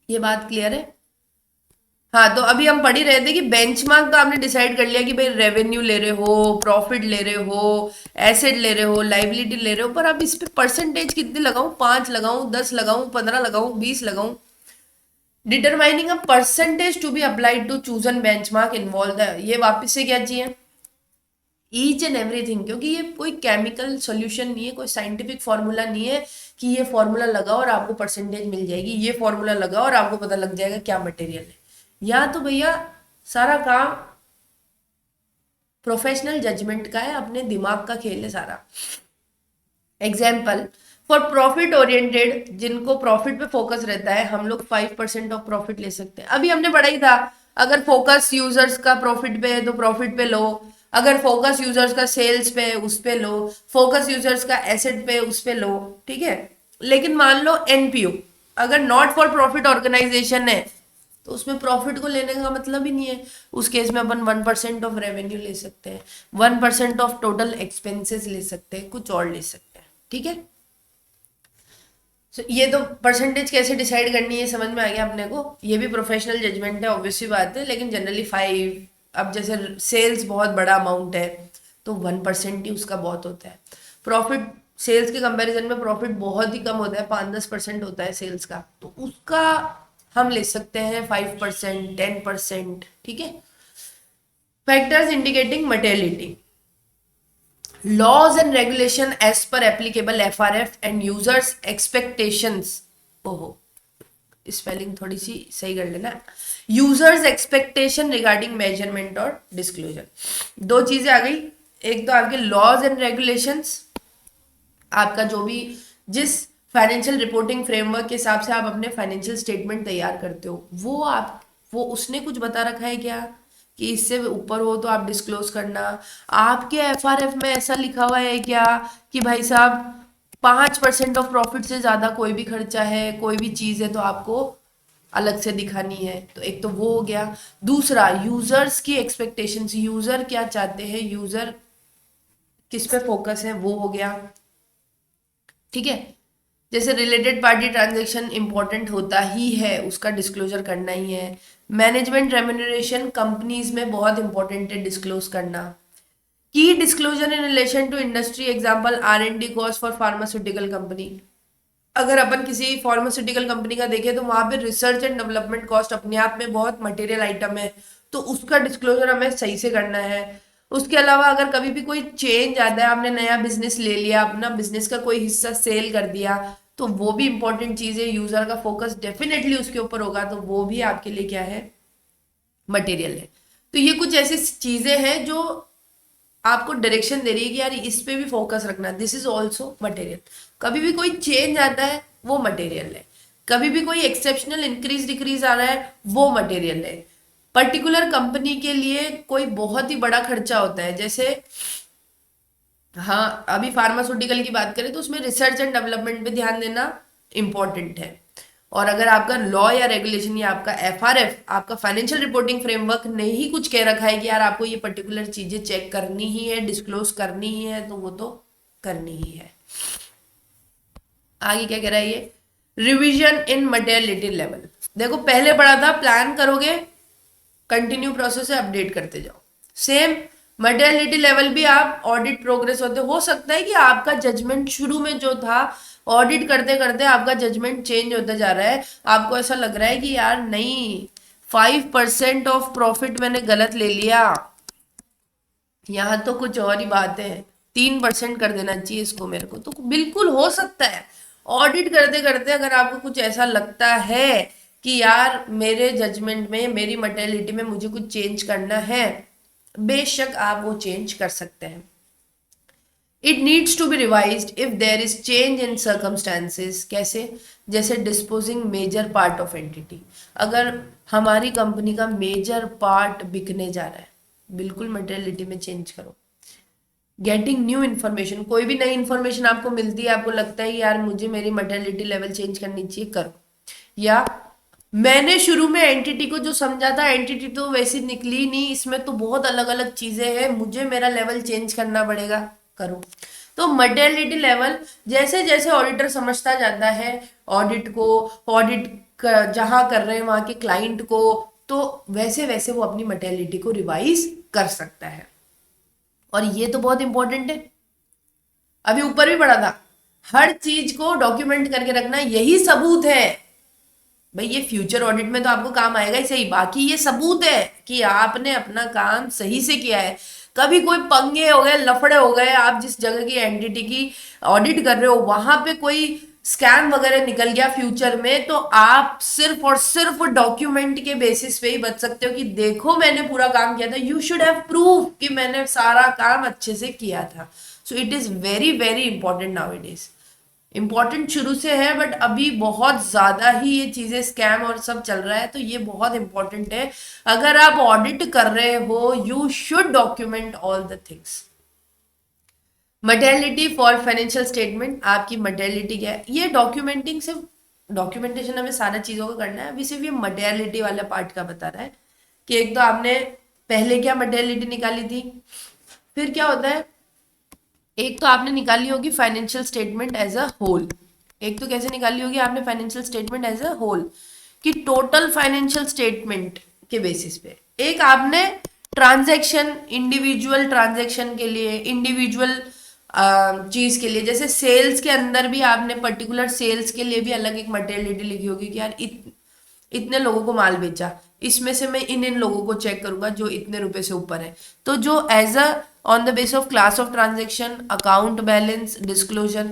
ये बात क्लियर है। हाँ, तो अभी हम पढ़ ही रहे थे कि बेंचमार्क तो आपने डिसाइड कर लिया कि भाई रेवेन्यू ले रहे हो, प्रॉफिट ले रहे हो, एसेट ले रहे हो, लाइबिलिटी ले रहे हो, पर अब इस पे परसेंटेज कितनी लगाऊं, 5 लगाऊं, 10 लगाऊं, 15 लगाऊं, 20 लगाऊं। Determining a percentage to be applied to chosen benchmark involve है, ये वापस से क्या चाहिए, ईच एंड एवरीथिंग, क्योंकि ये कोई केमिकल सॉल्यूशन नहीं है, कोई साइंटिफिक फॉर्मूला नहीं है कि ये फॉर्मूला लगाओ और आपको परसेंटेज मिल जाएगी, ये फॉर्मूला लगाओ और आपको पता लग जाएगा क्या मटेरियल है। या तो भैया सारा काम प्रोफेशनल जजमेंट का है, अपने दिमाग का खेल है सारा। एग्जाम्पल, फॉर प्रॉफिट ओरिएंटेड, जिनको प्रॉफिट पे फोकस रहता है, हम लोग 5% ऑफ प्रॉफिट ले सकते हैं। अभी हमने पढ़ा ही था, अगर फोकस यूजर्स का प्रॉफिट पे है तो प्रॉफिट पे लो, अगर फोकस यूजर्स का सेल्स पे है उस पे लो, फोकस यूजर्स का एसेट पे उस पे लो, ठीक है। लेकिन मान लो एनपीओ अगर नॉट फॉर प्रॉफिट ऑर्गेनाइजेशन है तो उसमें प्रॉफिट को लेने का मतलब ही नहीं है। उस केस में अपन 1% ऑफ रेवेन्यू ले सकते हैं, 1% ऑफ टोटल एक्सपेंसेस ले सकते हैं, कुछ और ले सकते हैं, ठीक है। ये तो परसेंटेज कैसे डिसाइड करनी है समझ में आ गया अपने को, ये भी प्रोफेशनल जजमेंट है, ऑब्वियसली बात है, लेकिन जनरली 5, अब जैसे सेल्स बहुत बड़ा अमाउंट है तो 1% ही उसका बहुत होता है। प्रॉफिट सेल्स के कंपैरिजन में प्रॉफिट बहुत ही कम होता है, 5-10% होता है सेल्स का, तो उसका हम ले सकते हैं 5%, 10%, ठीक है। Factors indicating materiality, laws and regulation as per applicable FRF and users expectations, ओहो स्पेलिंग थोड़ी सी सही कर लेना, यूजर्स एक्सपेक्टेशन रिगार्डिंग मेजरमेंट और डिस्क्लोजर। दो चीजें आ गई, एक तो आपके लॉज एंड रेगुलेशंस, आपका जो भी जिस फाइनेंशियल रिपोर्टिंग फ्रेमवर्क के हिसाब से आप अपने फाइनेंशियल स्टेटमेंट तैयार करते हो वो उसने कुछ बता रखा है क्या कि इससे ऊपर हो तो आप डिस्क्लोज करना। आपके एफआरएफ में ऐसा लिखा हुआ है क्या कि भाई साहब 5% ऑफ प्रॉफिट से ज्यादा कोई भी खर्चा है, कोई भी चीज है तो आपको अलग से दिखानी है, तो एक तो वो हो गया। दूसरा यूजर्स की एक्सपेक्टेशंस, यूजर क्या चाहते हैं, यूजर किस पे फोकस है, वो हो गया, ठीक है। जैसे रिलेटेड पार्टी ट्रांजैक्शन इंपॉर्टेंट होता ही है, उसका डिस्क्लोजर करना ही है। मैनेजमेंट रेम्यूनरेशन कंपनीज में बहुत इंपॉर्टेंट है डिस्क्लोज करना। Key disclosure in relation to industry, example R&D cost for pharmaceutical company. अगर अपन किसी फार्मास्यूटिकल कंपनी का देखें तो वहां पे रिसर्च एंड डेवलपमेंट कॉस्ट अपने आप में बहुत मटेरियल आइटम है, तो उसका डिस्क्लोजर हमें सही से करना है। उसके अलावा अगर कभी भी कोई चेंज आता है, आपने नया बिजनेस ले लिया, अपना बिजनेस का कोई हिस्सा सेल कर दिया, तो वो भी इंपॉर्टेंट चीज है, यूजर का फोकस डेफिनेटली उसके ऊपर होगा, तो वो भी आपके लिए क्या है, मटेरियल है। तो ये कुछ ऐसी चीजें हैं जो आपको डायरेक्शन दे रही है कि यार इस पे भी फोकस रखना, दिस इज ऑल्सो मटेरियल। कभी भी कोई चेंज आता है वो मटेरियल है, कभी भी कोई एक्सेप्शनल इंक्रीज डिक्रीज आ रहा है वो मटेरियल है। पर्टिकुलर कंपनी के लिए कोई बहुत ही बड़ा खर्चा होता है, जैसे हाँ अभी फार्मास्यूटिकल की बात करें तो उसमें रिसर्च एंड डेवलपमेंट पे ध्यान देना इंपॉर्टेंट है। और अगर आपका लॉ या रेगुलेशन या आपका एफआरएफ, आपका फाइनेंशियल रिपोर्टिंग फ्रेमवर्क ने ही कुछ कह रखा है कि यार आपको ये पर्टिकुलर चीजें चेक करनी ही है, डिस्क्लोज करनी ही है, तो वो तो करनी ही है। आगे क्या कह रहा है ये, रिविजन इन मटेरियलिटी लेवल। देखो पहले पढ़ा था प्लान करोगे, कंटिन्यू प्रोसेस है, अपडेट करते जाओ। सेम मटेरियलिटी लेवल भी आप ऑडिट प्रोग्रेस होते हो सकता है कि आपका जजमेंट शुरू में जो था, ऑडिट करते करते आपका जजमेंट चेंज होता जा रहा है, आपको ऐसा लग रहा है कि यार नहीं 5% ऑफ प्रॉफिट मैंने गलत ले लिया, यहां तो कुछ और ही बात है, 3% कर देना चाहिए इसको मेरे को, तो बिल्कुल हो सकता है। ऑडिट करते करते अगर आपको कुछ ऐसा लगता है कि यार मेरे जजमेंट में, मेरी मटेरियलिटी में मुझे कुछ चेंज करना है, बेशक आप वो चेंज कर सकते हैं। It needs to be revised if there is change in circumstances. कैसे, जैसे disposing major part of entity, अगर हमारी कंपनी का मेजर पार्ट बिकने जा रहा है, बिल्कुल मटेरियलिटी में चेंज करो। गेटिंग न्यू इन्फॉर्मेशन, कोई भी नई इन्फॉर्मेशन आपको मिलती है, आपको लगता है यार मुझे मेरी मटेरियलिटी लेवल चेंज करनी चाहिए, करो। या मैंने शुरू में एंटिटी को जो समझा था, एंटिटी तो वैसी निकली नहीं, इसमें तो बहुत अलग अलग चीजें हैं, मुझे मेरा लेवल चेंज करना पड़ेगा, करो। तो मटेरियलिटी लेवल जैसे जैसे ऑडिटर समझता जाता है ऑडिट को, ऑडिट जहां कर रहे हैं वहां के क्लाइंट को, तो वैसे वैसे वो अपनी मटेरियलिटी को रिवाइज कर सकता है। और ये तो बहुत इंपॉर्टेंट है, अभी ऊपर भी पढ़ा था, हर चीज को डॉक्यूमेंट करके रखना, यही सबूत है भाई, ये फ्यूचर ऑडिट में तो आपको काम आएगा ही सही, बाकी ये सबूत है कि आपने अपना काम सही से किया है। कभी कोई पंगे हो गए, लफड़े हो गए, आप जिस जगह की एंटिटी की ऑडिट कर रहे हो वहां पे कोई स्कैम वगैरह निकल गया फ्यूचर में, तो आप सिर्फ और सिर्फ डॉक्यूमेंट के बेसिस पे ही बच सकते हो कि देखो मैंने पूरा काम किया था, यू शुड हैव प्रूफ कि मैंने सारा काम अच्छे से किया था। So it is very very important now it is. Important शुरू से है, बट अभी बहुत ज्यादा ही ये चीजें स्कैम और सब चल रहा है, तो ये बहुत इंपॉर्टेंट है। अगर आप ऑडिट कर रहे हो, you should document all the things. Materiality for financial statement, आपकी मटेरियलिटी क्या है, ये डॉक्यूमेंटिंग सिर्फ डॉक्यूमेंटेशन हमें सारा चीज़ों का करना है, अभी सिर्फ ये मटेरियलिटी वाला पार्ट का बता रहा है कि एक तो आपने पहले क्या मटेरियलिटी निकाली थी, फिर क्या होता है, एक तो आपने निकाली होगी financial statement as a whole. एक तो कैसे निकाली होगी आपने financial statement as a whole, कि टोटल फाइनेंशियल स्टेटमेंट के बेसिस पे। एक आपने ट्रांजैक्शन, इंडिविजुअल ट्रांजैक्शन के लिए, इंडिविजुअल चीज के लिए, जैसे सेल्स के अंदर भी आपने पर्टिकुलर सेल्स के लिए भी अलग एक मटेरियलिटी लिखी होगी कि यार इतने लोगों को माल बेचा, इसमें से मैं इन इन लोगों को चेक करूंगा जो इतने रुपए से ऊपर है। तो जो as a on the base of class of transaction, account balance, disclosure,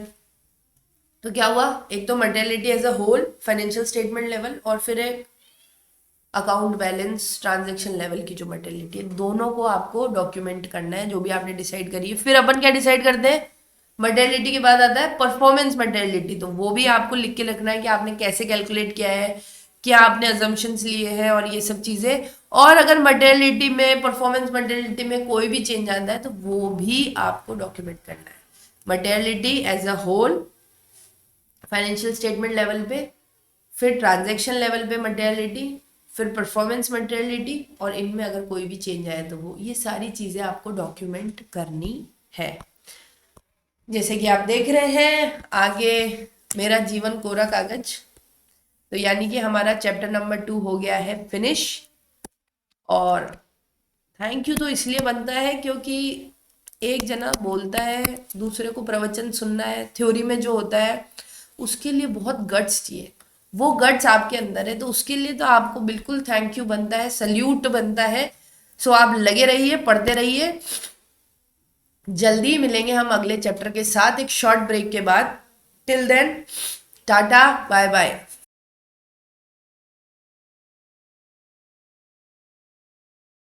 तो क्या हुआ, एक तो materiality as a whole financial statement level, और फिर एक अकाउंट बैलेंस ट्रांजैक्शन लेवल की जो मटेरियलिटी है, दोनों को आपको डॉक्यूमेंट करना है जो भी आपने डिसाइड करी है। फिर अपन क्या डिसाइड करते हैं, मटेरियलिटी के बाद आता है परफॉर्मेंस मटेरियलिटी, तो वो भी आपको लिख के रखना है कि आपने कैसे कैलकुलेट किया है, क्या आपने अजम्पशंस लिए हैं और ये सब चीजें। और अगर मटेरियलिटी में, परफॉर्मेंस मटेरियलिटी में कोई भी चेंज आता है तो वो भी आपको डॉक्यूमेंट करना है। Materiality as a whole financial statement level पे, फिर ट्रांजैक्शन लेवल पे मटेरियलिटी, फिर परफॉर्मेंस मटेरियलिटी, और इनमें अगर कोई भी चेंज आए तो वो, ये सारी चीज़ें आपको डॉक्यूमेंट करनी है। जैसे कि आप देख रहे हैं आगे, मेरा जीवन कोरा कागज, तो यानी कि हमारा चैप्टर नंबर 2 हो गया है फिनिश। और थैंक यू तो इसलिए बनता है क्योंकि एक जना बोलता है, दूसरे को प्रवचन सुनना है, थ्योरी में जो होता है उसके लिए बहुत गट्स चाहिए, वो गट्स आपके अंदर है, तो उसके लिए तो आपको बिल्कुल थैंक यू बनता है, सल्यूट बनता है। सो आप लगे रहिए, पढ़ते रहिए। जल्दी मिलेंगे हम अगले चैप्टर के साथ एक शॉर्ट ब्रेक के बाद। Till then, ta ta bye bye.